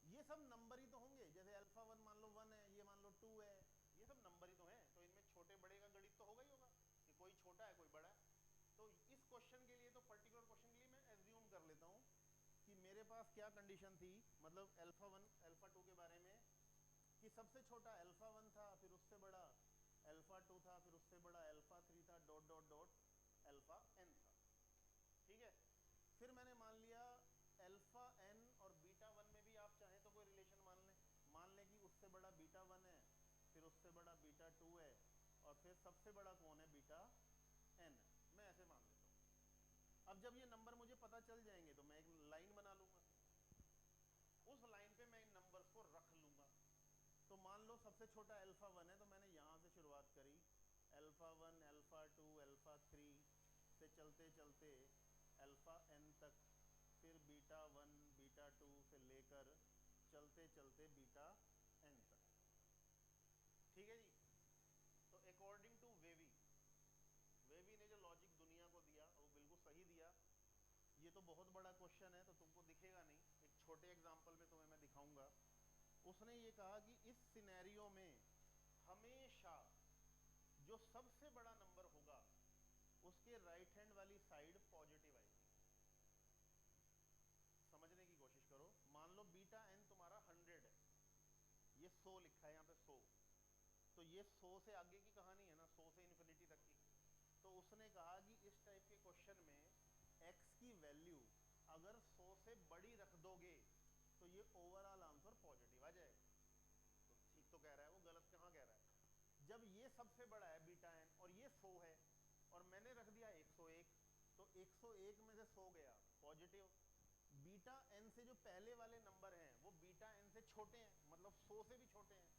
ये सब नंबर ही तो होंगे, जैसे अल्फा 1 मान लो 1 है, ये मान लो 2 है, ये सब नंबर ही तो है, तो इनमें छोटे बड़े का गणित तो होगा ही होगा कि कोई छोटा है कोई बड़ा है। तो इस क्वेश्चन के लिए, तो पर्टिकुलर क्वेश्चन के लिए मैं एज्यूम कर लेता हूं कि मेरे पास क्या कंडीशन थी, मतलब अल्फा 1 अल्फा 2 के बारे में, कि सबसे छोटा अल्फा 1 था, फिर उससे बड़ा अल्फा 2 था, फिर उससे बड़ा अल्फा 3 था, dot dot dot alpha n था, ठीक है। फिर मैंने मान लिया अल्फा n और बीटा 1 में भी आप चाहें तो कोई रिलेशन मान लें कि उससे बड़ा बीटा 1 है, फिर उससे बड़ा बीटा 2 है, और फिर सबसे बड़ा कौन है? बीटा n है। मैं ऐसे मान लेता हूँ। अब जब ये नंबर मुझे पता चल जाएंगे तो मैं एक लाइन बना लूंगा, उस लाइन पे मैं इन नंबर्स को रख लूंगा। तो मान लो सबसे छोटा अल्फ़ा 1 है, तो मैंने यहाँ से शुरुआत करी, अल्फ़ा 1, अल्फ़ा 2, अल्फ़ा 3 से चलते चलते अल्फ़ा n तक, फिर बीटा 1, बीटा 2 से लेकर चलते चलते बीटा n तक। ठीक है जी। तो अकॉर्डिंग टू वेवी ने जो लॉजिक दुनिया को दिया वो बिल्कुल सही दिया। ये तो बहुत बड़ा क्वेश्चन है तो तुमको दिखेगा नहीं, एक छोटे एग्जाम्पल में तुम्हें मैं दिखाऊंगा। उसने ये कहा कि इस सिनेरियो में हमेशा जो सबसे बड़ा नंबर होगा उसके राइट हैंड वाली साइड पॉजिटिव आएगी। समझने की कोशिश करो। मान लो बीटा n तुम्हारा 100 है, ये 100 लिखा है यहाँ पे 100, तो ये 100 से आगे की कहानी है ना, 100 से इन्फिनिटी तक की। तो उसने कहा कि इस टाइप के क्वेश्चन में x की वैल्यू अगर 100 से बड़ी रख दोगे तो ये ओवरऑल आंसर पॉजिटिव आ जाएगा। तो ठीक तो कह रहा है वो, गलत कहाँ कह रहा है। जब ये सबसे बड़ा है बीटा n और ये 100 है और मैंने रख दिया 101, तो 101 में से 100 गया पॉजिटिव। बीटा n से जो पहले वाले नंबर हैं वो बीटा n से छोटे हैं, मतलब 100 से भी छोटे हैं।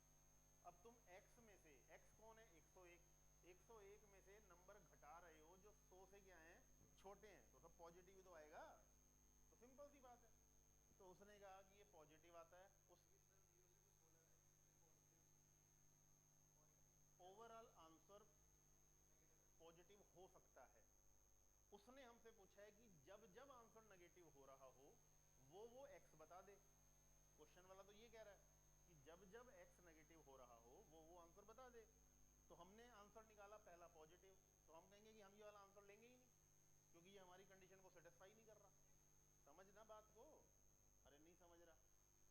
अब तुम x में से, x कौन है 101, 101 में से नंबर घटा रहे हो जो 100 से क्या हैं, छोटे हैं, तो सब पॉजिटिव ही तो आएगा। तो सिंपल सी बात है। तो उसने कहा कि ये पॉजिटिव आता है। उस ओवरऑल आंसर पॉजिटिव हो सकता है। उसने हमसे पूछा है कि जब जब आंसर नेगेटिव हो रहा हो वो x बता दे। क्वेश्चन वाला तो ये कह रहा है कि जब जब x नेगेटिव हो रहा हो वो आंसर बता दे। तो हमने आंसर निकाला पहला पॉजिटिव, तो हम कहेंगे कि हम ये वाला आंसर लेंगे ही नहीं क्योंकि ये हमारी कंडीशन को सेटिस्फाई नहीं कर रहा। समझना बात को। अरे नहीं समझ रहा।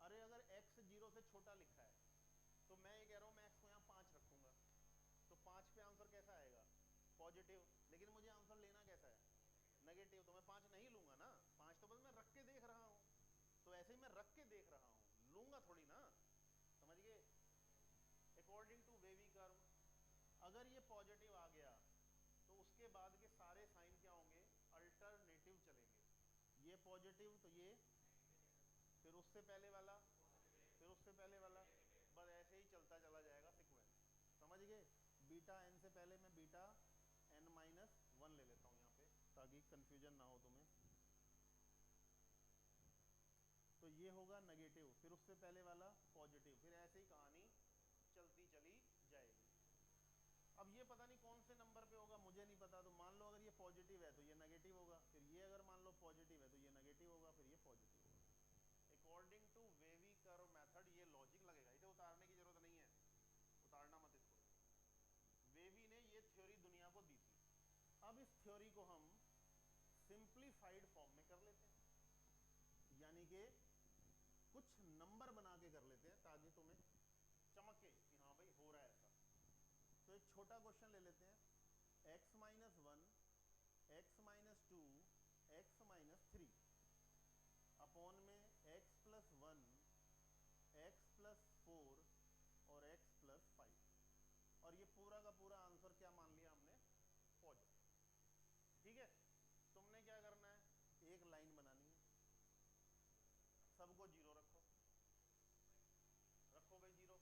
अरे अगर x 0 से छोटा लिखा है तो मैं ये कह रहा हूँ मैं x को यहाँ 5 रखूंगा, तो 5 पे आंसर कैसा आएगा, पॉजिटिव। लेकिन मुझे आंसर लेना कैसा है, नेगेटिव, तो मैं 5 नहीं लूंगा ना। 5 तो बस मैं रख के देख रहा हूँ, तो ऐसे ही मैं रख के देख रहा हूँ, लूंगा थोड़ी ना। समझ गए। अकॉर्डिंग टू वेवी कर्व अगर ये पॉजिटिव आ गया तो उसके बाद के सारे साइन क्या होंगे, अल्टरनेटिव चलेंगे। ये पॉजिटिव तो ये, फिर उससे पहले वाला, फिर उससे पहले वाला, बस ऐसे ही चलता चला जाएगा सीक्वेंस। समझ गए। बीटा n से पहले मैं बीटा n-1 ले लेता हूँ यहाँ पे ताकि कंफ्यूजन ना हो तुम्हें। तो ये होगा नेगेटिव, फिर उससे पहले वाला पॉजिटिव, फिर ऐसे ही कहानी चलती चली जाएगी। अब ये पता नहीं कौन से नंबर पे होगा, मुझे नहीं पता। तो मान लो अगर ये पॉजिटिव है तो ये नेगेटिव होगा, फिर ये अगर मान लो पॉजिटिव है तो ये नेगेटिव होगा, फिर ये पॉजिटिव होगा। According to wavy curve method ये लॉजिक लगेगा, इसे उतारने की जरूरत नहीं है, उतारना मत इसको। वेवी ने ये थ्योरी दुनिया को दी थी। अब इस थ्योरी को हम सिंप्लीफाइड फॉर्म में कर लेते हैं, यानी कि कुछ नंबर बना के कर लेते हैं ताकि तुम्हें चमके कि हाँ भाई हो रहा है ऐसा। तो एक छोटा क्वेश्चन ले लेते हैं, x-1, x-2, x-3 अपॉन में x+1, x+4 और x+5, और ये पूरा का पूरा आंसर क्या मान लिया हमने, पॉजिटिव। ठीक है। तुमने क्या करना है, एक लाइन बनानी है, सबको 0 रखो, रखो भाई 0,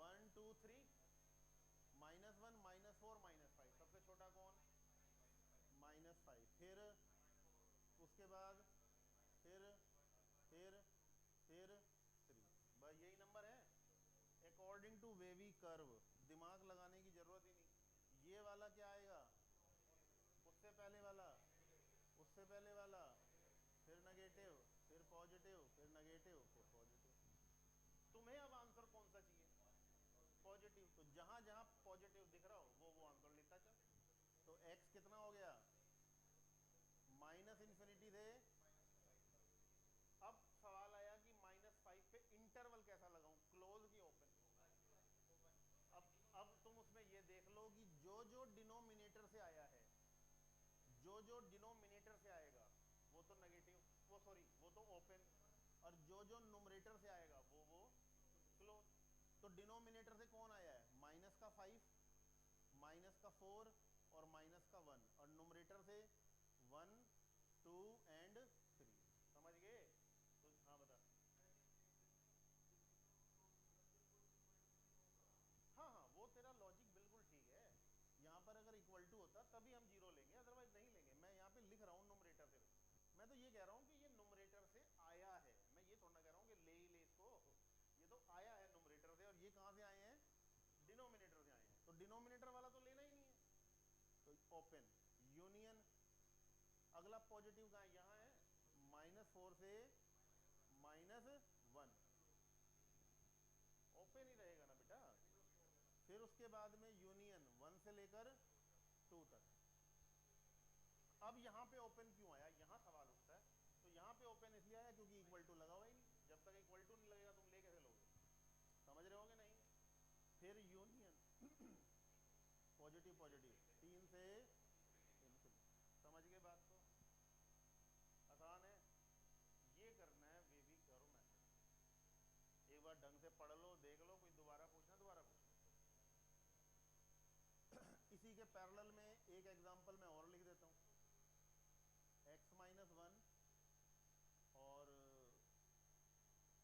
1 2 3, -1, -4, -5, सबसे छोटा कौन, -5, फिर उसके बाद फिर फिर फिर 3, बस यही नंबर है। अकॉर्डिंग टू वेवी कर्व दिमाग लगाने की जरूरत ही नहीं। ये वाला क्या आएगा, उससे पहले वाला, उससे पहले वाला, फिर नेगेटिव, फिर पॉजिटिव, फिर नेगेटिव, फिर पॉजिटिव। तुम्हें अब आंसर कौन सा चाहिए, पॉजिटिव। तो जहां जहां पॉजिटिव दिख रहा हो वो आंसर लेता चल। तो x कितना हो गया, -इन्फिनिटी से, अब सवाल आया कि -5 पे इंटरवल कैसा लगाऊं, क्लोज की ओपन। अब तुम उसमें ये देख लो कि जो जो डिनोमिनेटर से आया है, जो जो डिनोमिनेटर से आएगा वो तो नेगेटिव, वो सॉरी वो तो ओपन, और जो जो नुमरेटर से आएगा वो क्लोज। तो डिनोमिनेटर से कौन आया है, -5, -4 और -1, और नुमरेटर से 1 2 एंड 3। समझ गए। तो हाँ बता। तो ये कह रहा हूँ कि ये नुमरेटर से आया है, मैं ये थोड़ा ना कह रहा हूँ कि ले ही ले इसको, ये तो आया है नुमरेटर से, और ये कहाँ से आए हैं, डिनोमिनेटर से आए हैं, तो डिनोमिनेटर वाला तो लेना ही नहीं है, तो ओपन यूनियन। अगला पॉजिटिव कहाँ है, यहाँ है, -4 से -1, ओपन ही रहेगा ना बेटा। फिर उसके बाद में यूनियन 1 से लेकर 2 तक। अब यहाँ पे ओपन क्यों आया, यहाँ सवाल उठता है। तो यहाँ पे ओपन इसलिए आया क्योंकि इक्वल टू लगा हुआ ही नहीं, जब तक इक्वल टू नहीं लगेगा तुम ले कैसे लोगे, समझ रहे होगे नहीं। फिर यूनियन पॉजिटिव पॉजिटिव 3 से इन्फिनिटी, समझ गए बात को, आसान है। ये करना है वेवी कर्व मेथड, एक बार ढंग से पढ़ लो, देख लो, कोई दोबारा पूछना दोबारा पूछना। इसी के पैरेलल में एक एग्जांपल मैं और लिख देता हूँ, x-1 और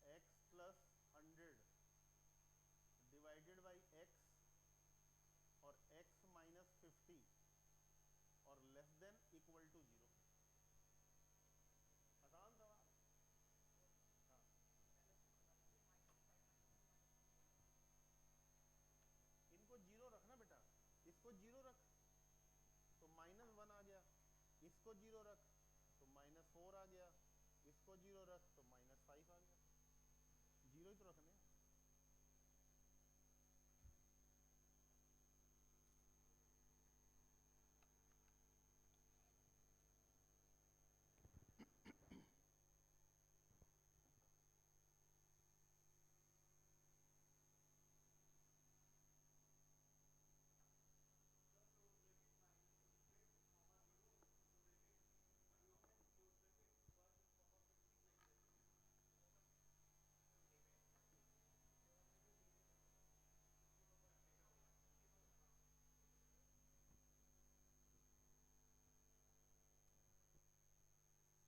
x + 100 डिवाइडेड बाई x और x - 50 और लेस देन इक्वल टू 0। आसान सवाल। हाँ, इनको 0 रखना बेटा, इसको 0 रख तो -1 आ गया, इसको 0 रख तो -4 आ गया, इसको 0 रख तो -5 आ गया, 0 ही तो रखने हैं।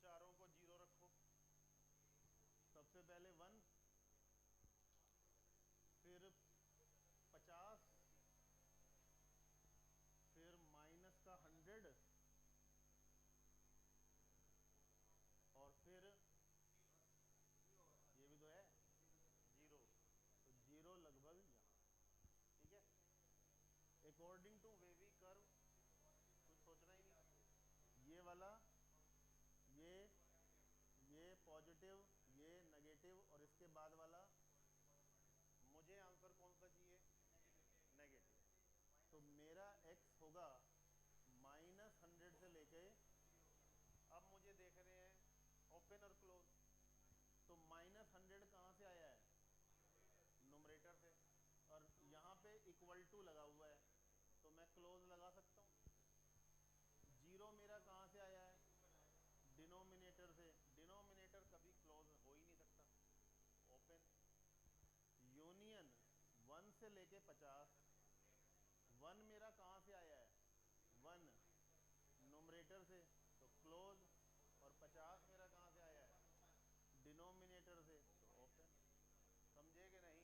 चारों को 0 रखो, सबसे पहले 1, फिर 50, फिर माइनस का 100 और फिर ये भी तो है 0, तो 0 लगभग यहाँ, ठीक है। अकॉर्डिंग टू वेवी कर्व कुछ सोचना ही नहीं, ये वाला, ये ये पॉजिटिव, ये नेगेटिव, और इसके बाद वाला मुझे आंसर कौन सा चाहिए, नेगेटिव। तो मेरा x होगा -100 से लेके, अब मुझे देख रहे हैं ओपन और क्लोज, तो -100 कहाँ से आया है, नुमरेटर से, और यहाँ पे इक्वल टू लगा हुआ है, तो मैं क्लोज लगा सकता हूँ। 0 मेरा कहाँ से आया है, डिनोमिनेटर से, डिनोमिनेटर कभी क्लोज हो ही नहीं सकता, ओपन। यूनियन 1 से लेके 50, 1 मेरा कहाँ से आया है, 1 नुमरेटर से, तो क्लोज, और 50 मेरा कहाँ से आया है, डिनोमिनेटर से, तो ओपन। समझे कि नहीं,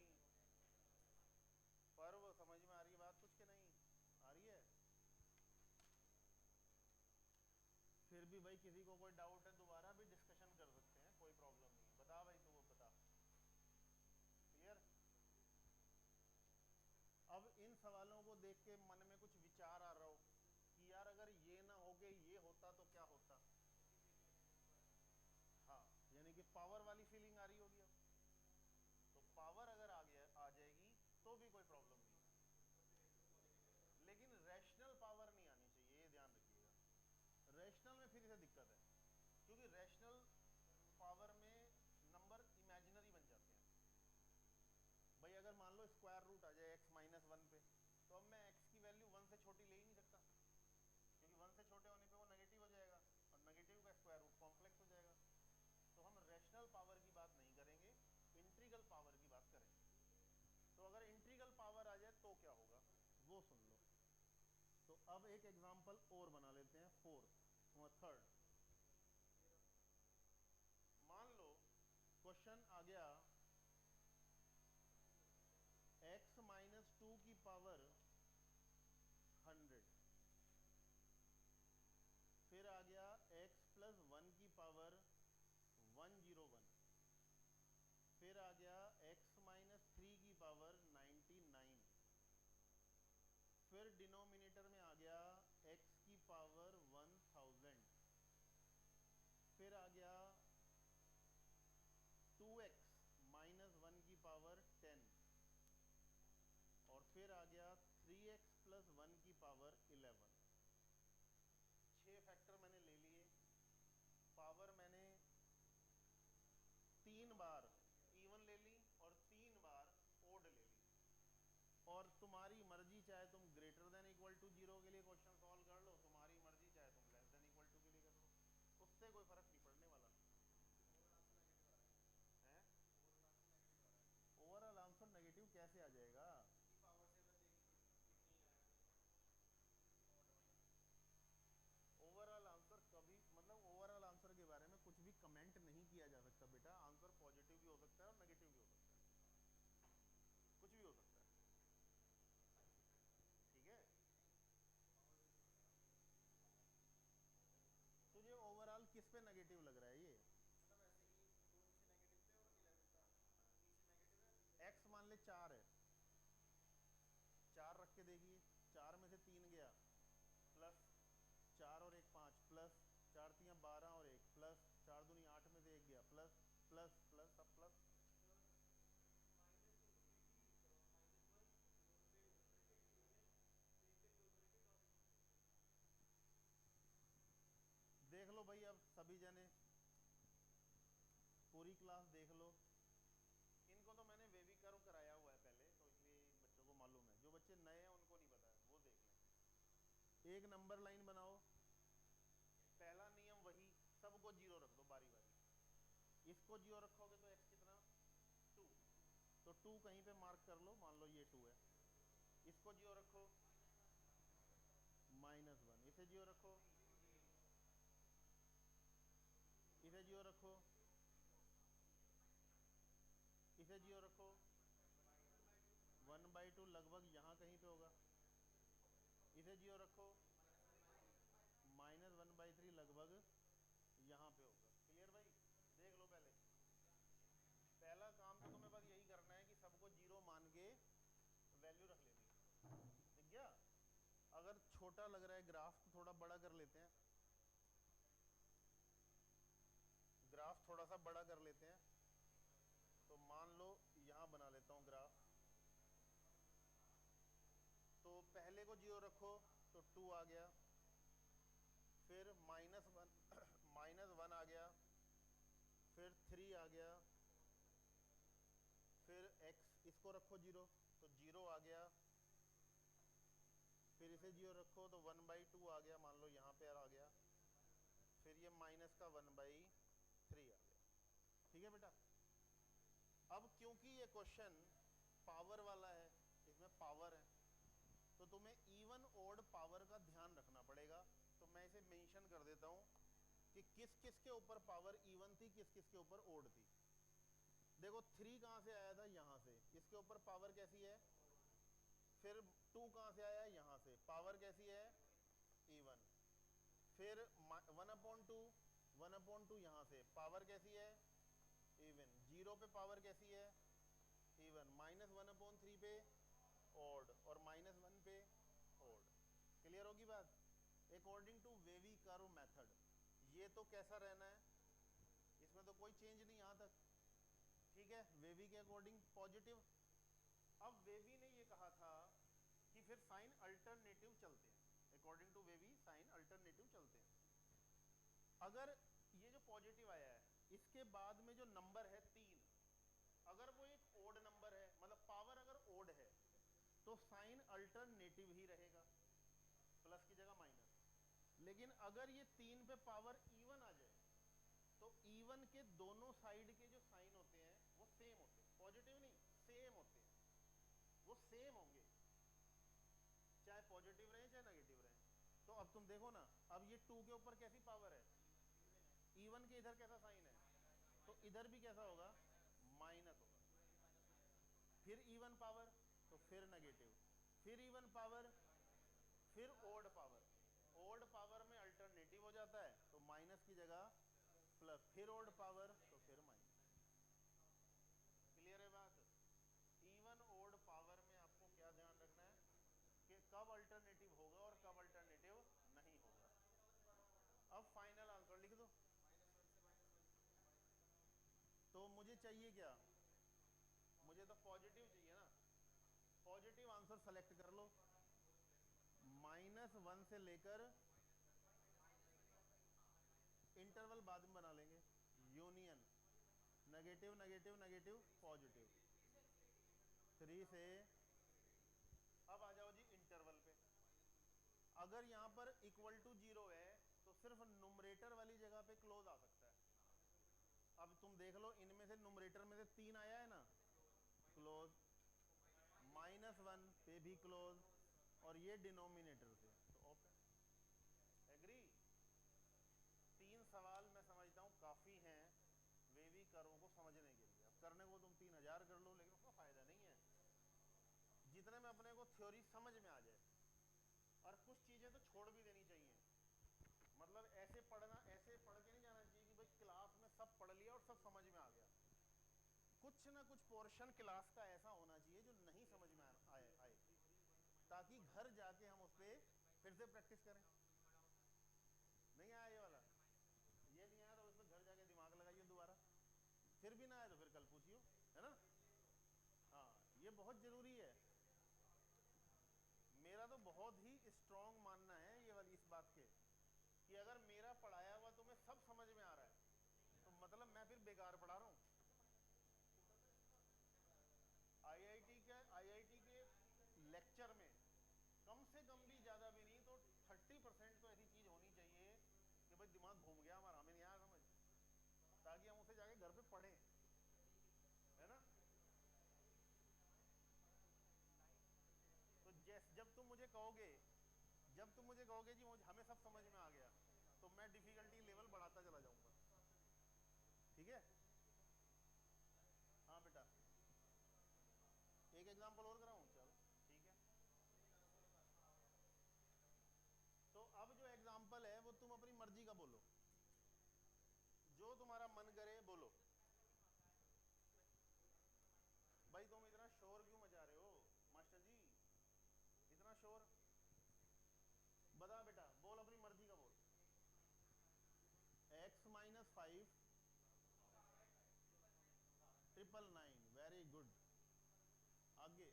पर वो समझ में आ रही है बात कुछ के नहीं आ रही है। फिर भी भाई किसी को कोई डाउट है दोबारा भी डिस्कशन कर सकते हैं, कोई प्रॉब्लम नहीं है, बता भाई तू, वो बता, क्लियर। अब इन सवालों को देख के मन में कुछ विचार आ रहा हो कि यार अगर ये ना हो के ये होता तो क्या होता, हाँ, यानी कि पावर वाली फीलिंग आ रही होगी अब, तो पावर अगर आ गया आ जाएगी तो भी कोई प्रॉब्लम नहीं है, लेकिन रैशनल पावर नहीं आनी चाहिए, ये ध्यान रखिएगा। रैशनल में फिर इसे दिक्कत है, क्योंकि रैशनल पावर में नंबर इमेजिनरी बन जाते हैं। भाई अगर मान लो स्क्वायर रूट आ जाए x-1 पे, तो अब मैं x की वैल्यू 1 से छोटी ले ही नहीं सकता, क्योंकि 1 से छोटे होने पे वो नेगेटिव हो जाएगा, और नेगेटिव का स्क्वायर रूट कॉम्प्लेक्स हो जाएगा। तो हम रैशनल पावर की बात नहीं करेंगे, इंट्रीगल पावर की बात करेंगे। तो अगर इंट्रीगल पावर आ जाए तो क्या होगा वो सुन लो। तो अब एक एग्जांपल और बना लेते हैं, फोर्थ थर्ड। मान लो क्वेश्चन आ गया x-2 की पावर 100, फिर आ गया x + 1 की पावर फिर डिनोमिनेटर में आ गया x की पावर 1000, फिर आ गया 2x माइनस 1 की पावर 10, और फिर आ गया 3x प्लस 1 की पावर 11। 6 फैक्टर मैंने ले लिए, पावर मैंने 3 बार इवन ले ली और 3 बार ओड ले ली, और तुम्हारी मर्जी, चाहे तुम ग्रेटर देन इक्वल टू 0 के लिए क्वेश्चन सॉल्व कर लो, तुम्हारी मर्जी चाहे तुम लेस देन इक्वल टू के लिए कर लो, उससे कोई फर्क नहीं पड़ने वाला है। ओवरऑल आंसर नेगेटिव कैसे आ जाएगा? ओवरऑल आंसर कभी, मतलब ओवरऑल आंसर के बारे में कुछ भी कमेंट नहीं किया जा सकता बेटा। आंसर पॉजिटिव भी हो सकता है और नेगेटिव भी हो सकता है, कुछ भी हो सकता है, ठीक है। तुझे ओवरऑल किस पे नेगेटिव लग रहा है ये? एक्स मान ले 4 है, 4 रख के देखिए, 4 में से 3 गया, प्लस 4 और 1 5, प्लस 4 3 12 और 1, प्लस 4 दूनी 8 में से 1 गया, प्लस प्लस प्लस सब प्लस। देख लो भाई, अब सभी जने पूरी क्लास देख लो। इनको तो मैंने वेवी कर्व कराया हुआ है पहले, तो इसलिए इन बच्चों को मालूम है। जो बच्चे नए हैं उनको नहीं पता है, वो देख लें। एक नंबर लाइन बनाओ, पहला नियम वही, सबको 0 रख दो बारी बारी। इसको 0 रखोगे तो x कितना 2, तो 2 कहीं पे मार्क कर लो, मान लो ये 2 है। इसको 0 रखो -1, इसे 0 रखो, इसे 0 रखो, इसे 0 रखो, 1/2 लगभग यहाँ कहीं पे होगा, इसे 0 रखो, -1/3 लगभग यहाँ पे होगा। क्लियर भाई? देख लो, पहले पहला काम तो तुम्हें बस यही करना है कि सबको 0 मान के वैल्यू रख लेनी है। ठीक गया? अगर छोटा लग रहा है ग्राफ तो थोड़ा बड़ा कर लेते हैं, ग्राफ थोड़ा सा बड़ा कर लेते हैं। तो मान लो यहाँ बना लेता हूँ ग्राफ, तो पहले को 0 रखो तो 2 आ गया, फिर -1 -1 आ गया, फिर 3 आ गया, फिर x इसको रखो 0 तो 0 आ गया, फिर इसे 0 रखो तो 1/2 आ गया, मान लो यहाँ पे आ गया, फिर ये माइनस का 1/3 आ गया। ठीक है बेटा? अब क्योंकि ये क्वेश्चन पावर वाला है, इसमें पावर है, तो तुम्हें इवन ओड पावर का ध्यान रखना पड़ेगा। तो मैं इसे मेंशन कर देता हूं कि किस किस के ऊपर पावर इवन थी, किस किस के ऊपर ओड थी। देखो 3 कहां से आया था? यहां से, इसके ऊपर पावर कैसी है? फिर 2 कहां से आया? यहां से, पावर कैसी है? इवन। फिर 1/2, 1/2 यहां से, पावर कैसी है? इवन। 0 पे पावर कैसी है? इवन। -1/3 पे ओड, और -1 पे ओड। क्लियर होगी बात? According to wavy curve method ये तो कैसा रहना है, इसमें तो कोई चेंज नहीं यहां तक। ठीक है, वेवी के अकॉर्डिंग पॉजिटिव। अब वेवी ने ये कहा था कि फिर साइन अल्टरनेटिव चलते हैं, according to wavy sign alternative चलते हैं। अगर ये जो पॉजिटिव आया है, इसके बाद में जो नंबर है 3, अगर वो एक ओड नंबर है, मतलब पावर अगर ओड है, तो साइन अल्टरनेटिव ही रहेगा, प्लस की जगह माइनस। लेकिन अगर ये 3 पे पावर इवन आ जाए, तो इवन के दोनों साइड के जो साइन होते हैं वो सेम होते हैं, पॉजिटिव नहीं, सेम होते हैं, वो सेम होंगे, चाहे पॉजिटिव रहे चाहे नेगेटिव रहे। तो अब तुम देखो ना, अब ये 2 के ऊपर कैसी पावर है? इवन के इधर कैसा साइन है? तो इधर भी कैसा होगा? माइनस होगा। फिर इवन पावर तो फिर नेगेटिव, फिर इवन पावर, फिर ओड पावर। ओड पावर में अल्टरनेटिव हो जाता है, तो माइनस की जगह प्लस, फिर ओड पावर तो फिर माइनस। क्लियर है बात? इवन ओड पावर में आपको क्या ध्यान रखना है कि कब अल्टरनेटिव होगा और कब अल्टरनेटिव नहीं होगा। अब फाइनल आंसर लिख दो। तो मुझे चाहिए क्या, मुझे तो पॉजिटिव चाहिए ना। पॉजिटिव आंसर सेलेक्ट कर लो। -1 से लेकर इंटरवल बाद में बना लेंगे, union negative negative negative positive 3 से। अब आ जाओ जी इंटरवल पे। अगर यहां पर इक्वल टू 0 है तो सिर्फ नुमरेटर वाली जगह पे क्लोज आ सकता है। अब तुम देख लो, इनमें से नुमरेटर में से 3 आया है ना, क्लोज। -1 पे भी क्लोज, और ये डिनोमिनेटर से तो ओपन। एग्री। 3 सवाल मैं समझता हूँ काफ़ी हैं वेवी कर्व को समझने के लिए। अब करने को तुम 3000 कर लो, लेकिन उसका फ़ायदा नहीं है। जितने में अपने को थ्योरी समझ में आ जाए, और कुछ चीज़ें तो छोड़ भी देनी चाहिए। मतलब ऐसे पढ़ना, ऐसे पढ़ के नहीं जाना चाहिए कि भाई क्लास में सब पढ़ लिया और सब समझ में आ गया। कुछ ना कुछ पोर्शन क्लास का ऐसा होना चाहिए जो नहीं समझ में आए, ताकि घर जाके हम उस पर फिर से प्रैक्टिस करें। नहीं आया ये वाला, ये नहीं आया तो उसमें घर जाके दिमाग लगाइए दोबारा। फिर भी ना आए तो फिर कल पूछियो, है ना। हाँ, ये बहुत जरूरी है। मेरा तो बहुत ही स्ट्रांग मानना है ये वाली इस बात के, कि अगर मेरा पढ़ाया हुआ तुम्हें सब समझ में आ रहा है तो मतलब मैं फिर बेकार पढ़ा रहा हूँ। आईआईटी के लेक्चर में कम से कम भी ज़्यादा भी नहीं तो 30% तो ऐसी चीज़ होनी चाहिए कि भाई दिमाग घूम गया हमारा, हमें नहीं आया समझ, ताकि हम उसे जाके घर पे पढ़ें, है ना। तो जब तुम मुझे कहोगे, जी हमें सब समझ में आ गया, तो मैं डिफिकल्टी लेवल बढ़ाता चला जाऊंगा। ठीक है। हाँ बेटा, एक एग्जाम्पल और कराऊं, चलो ठीक है। तो अब जो एग्जाम्पल है वो तुम अपनी मर्जी का बोलो, जो तुम्हारा मन करे बोलो। भाई तुम इतना शोर क्यों मचा रहे हो मास्टर जी, इतना शोर। बता बेटा, बोल अपनी मर्जी का बोल। x-5 999, very good. आगे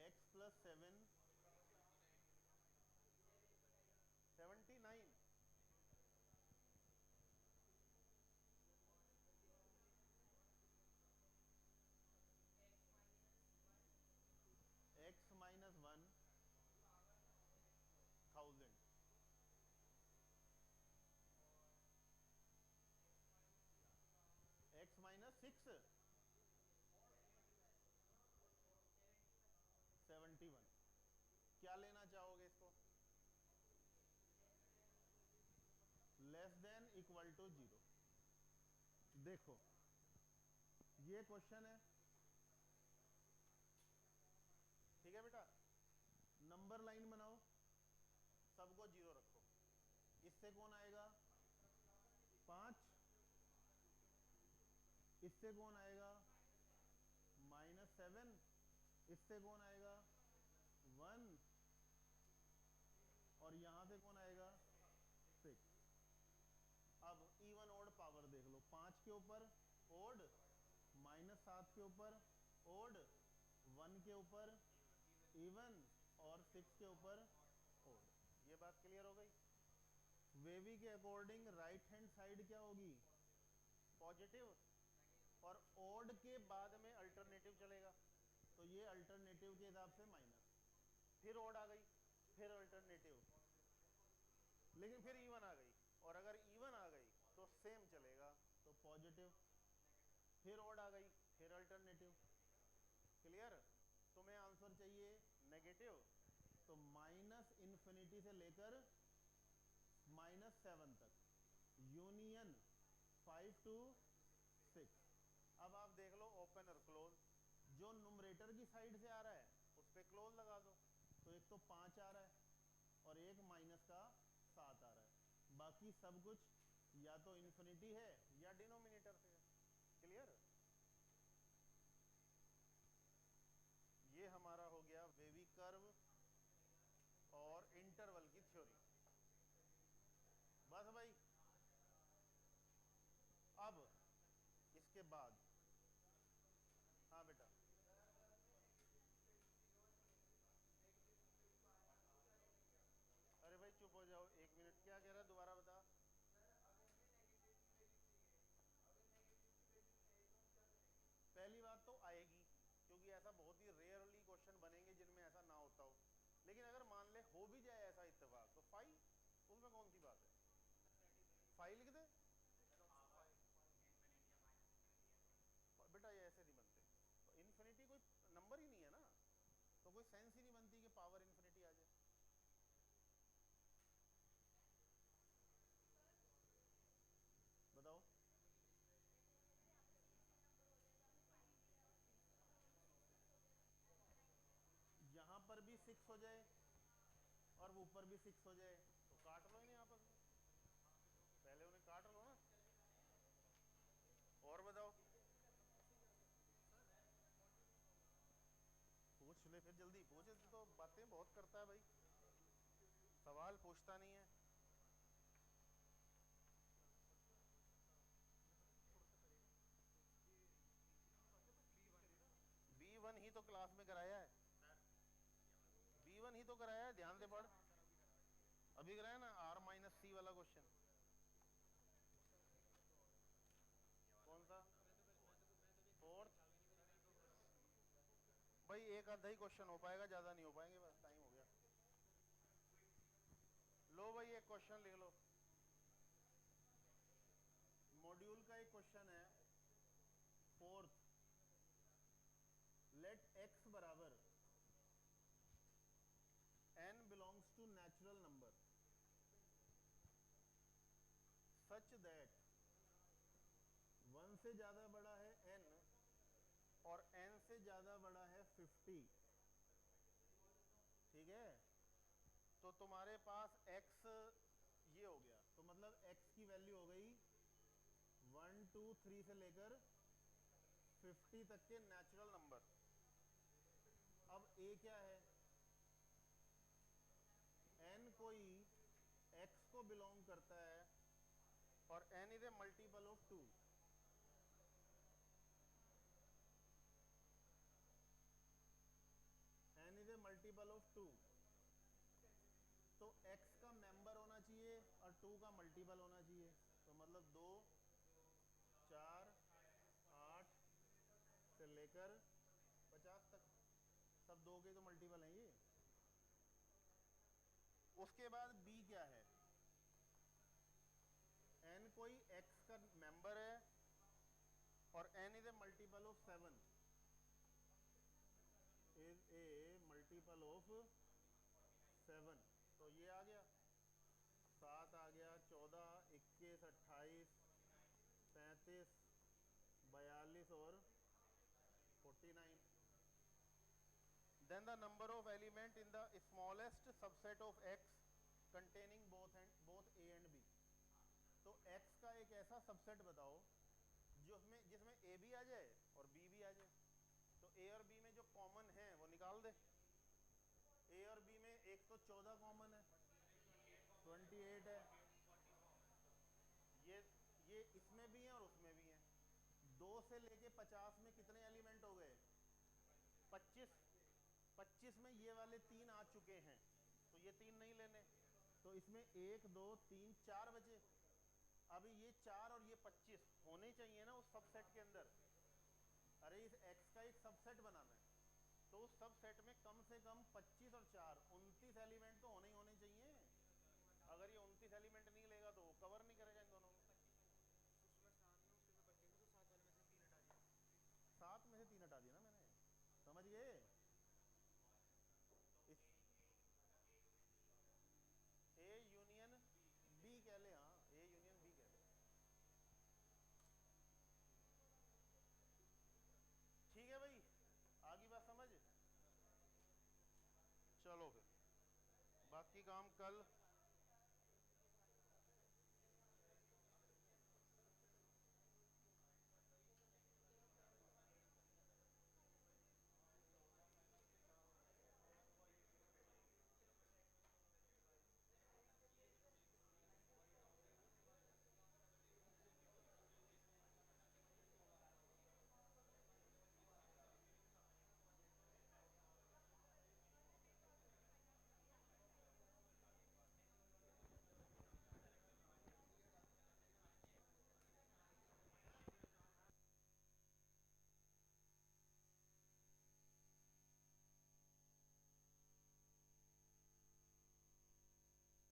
x+7 79, x-1 1000, x-6 71। क्या लेना चाहोगे इसको, लेस देन इक्वल टू 0। देखो ये क्वेश्चन है, ठीक है बेटा। नंबर लाइन बनाओ, सबको 0 रखो। इससे कौन आएगा 5, इससे कौन आएगा -7, इससे कौन आएगा 1, और यहां से कौन आएगा 6। अब इवन ओड पावर देख लो, 5 के ऊपर ओड, -7 के ऊपर ओड, 1 के ऊपर इवन, और 6 के ऊपर ओड। ये बात क्लियर हो गई। वेवी के अकॉर्डिंग राइट हैंड साइड क्या होगी, पॉजिटिव, और ओड के बाद में अल्टरनेटिव चलेगा, तो ये अल्टरनेटिव के हिसाब से माइनस, फिर ओड आ गई, फिर अल्टरनेटिव, लेकिन फिर इवन आ गई, और अगर इवन आ गई तो सेम चलेगा, तो पॉजिटिव, फिर ओड आ गई, फिर अल्टरनेटिव। क्लियर। तुम्हें आंसर चाहिए नेगेटिव, तो -इन्फिनिटी से लेकर -7 तक, यूनियन 5 to 6। अब आप देख लो ओपन और क्लोज, जो नुमरेटर की साइड से आ रहा है उस पर क्लोज लगा दो, तो एक तो 5 आ रहा है और एक माइनस का 7 आ रहा है, बाकी सब कुछ या तो इन्फिनिटी है या डिनोमिनेटर से है। क्लियर। ये हमारा हो गया वेवी कर्व बाद। हाँ बेटा। अरे भाई चुप हो जाओ, 1 मिनट, क्या कह रहा है दोबारा बता। पहली बात तो आएगी, क्योंकि ऐसा बहुत ही रेयरली क्वेश्चन बनेंगे जिनमें ऐसा ना होता हो। लेकिन अगर मान ले हो भी जाए ऐसा इत्तेफाक, तो फाइव, उसमें कौन सी बात है, फाइव लिख दे। बेटा ये ऐसे नहीं बनते, तो इन्फिनिटी कोई नंबर ही नहीं है ना, तो कोई सेंस ही नहीं बनती कि पावर इन्फिनिटी आ जाए। बताओ। यहाँ पर भी 6 हो जाए और वो ऊपर भी 6 हो जाए, तो काट लो इन्हें आपस में, पहले उन्हें काट लो ना। और बताओ। पूछ ले फिर, जल्दी पूछ, तो बातें बहुत करता है भाई, सवाल पूछता नहीं है। B1 ही तो क्लास में कराया है, B1 ही तो कराया है, ध्यान से पढ़। अभी कराया ना R-C वाला क्वेश्चन। कौन सा? फोर्थ। भाई एक आधा ही क्वेश्चन हो पाएगा, ज्यादा नहीं हो पाएंगे, बस टाइम हो गया। लो भाई एक क्वेश्चन लिख लो, मॉड्यूल का एक क्वेश्चन है, फोर्थ। लेट x बराबर n belongs to natural number such that 1 से ज्यादा बड़ा है n और n से ज्यादा बड़ा है 50। ठीक है, तो तुम्हारे पास x ये हो गया, तो मतलब x की वैल्यू हो गई 1 2 3 से लेकर 50 तक के नेचुरल नंबर। अब a क्या है, n कोई x को बिलोंग करता है और n is a multiple of 2। n is a multiple of 2, तो x का मेंबर होना चाहिए और 2 का मल्टीपल होना चाहिए, तो मतलब 2 4 8 से लेकर 50 तक, सब 2 के तो मल्टीपल हैं ये। उसके बाद b क्या है, n कोई x का मेंबर है और n is a multiple of 7, is a multiple of 7, तो ये आ गया 7 आ गया, 14 21 28 35 42 और 49। Then the number of element in the smallest subset of x containing both a and b। तो x का एक ऐसा सबसेट बताओ जिसमें a भी आ जाए और b भी आ जाए। तो a और b में जो कॉमन है वो निकाल दे। a और b में एक तो 14 कॉमन है, 28 है, ये ये इसमें भी है और उसमें भी है। 2 से लेके 50 में कितने एलिमेंट हो गए, 25। 25 में ये वाले 3 आ चुके हैं, तो ये 3 नहीं लेने, तो इसमें 1 2 3 4 बचे। अभी ये 4 और ये 25 होने चाहिए ना उस सबसेट के अंदर। अरे इस x का एक सबसेट बनाना है, तो उस सबसेट में कम से कम 25 और 4 29 एलिमेंट तो होने ही होने चाहिए। अगर ये 29 एलिमेंट नहीं लेगा तो वो कवर नहीं करेगा इन दोनों को। उसमें 7 में उसके में बचेंगे, तो 7 वाले में से 3 हटा दिया। 7 में से 3 हटा दिया ना मैंने, समझ गए। इस ए यूनियन बी कह ले, हाँ ए यूनियन बी कह ले। ठीक है भाई, आगे बात समझ। चलो फिर बाकी काम कल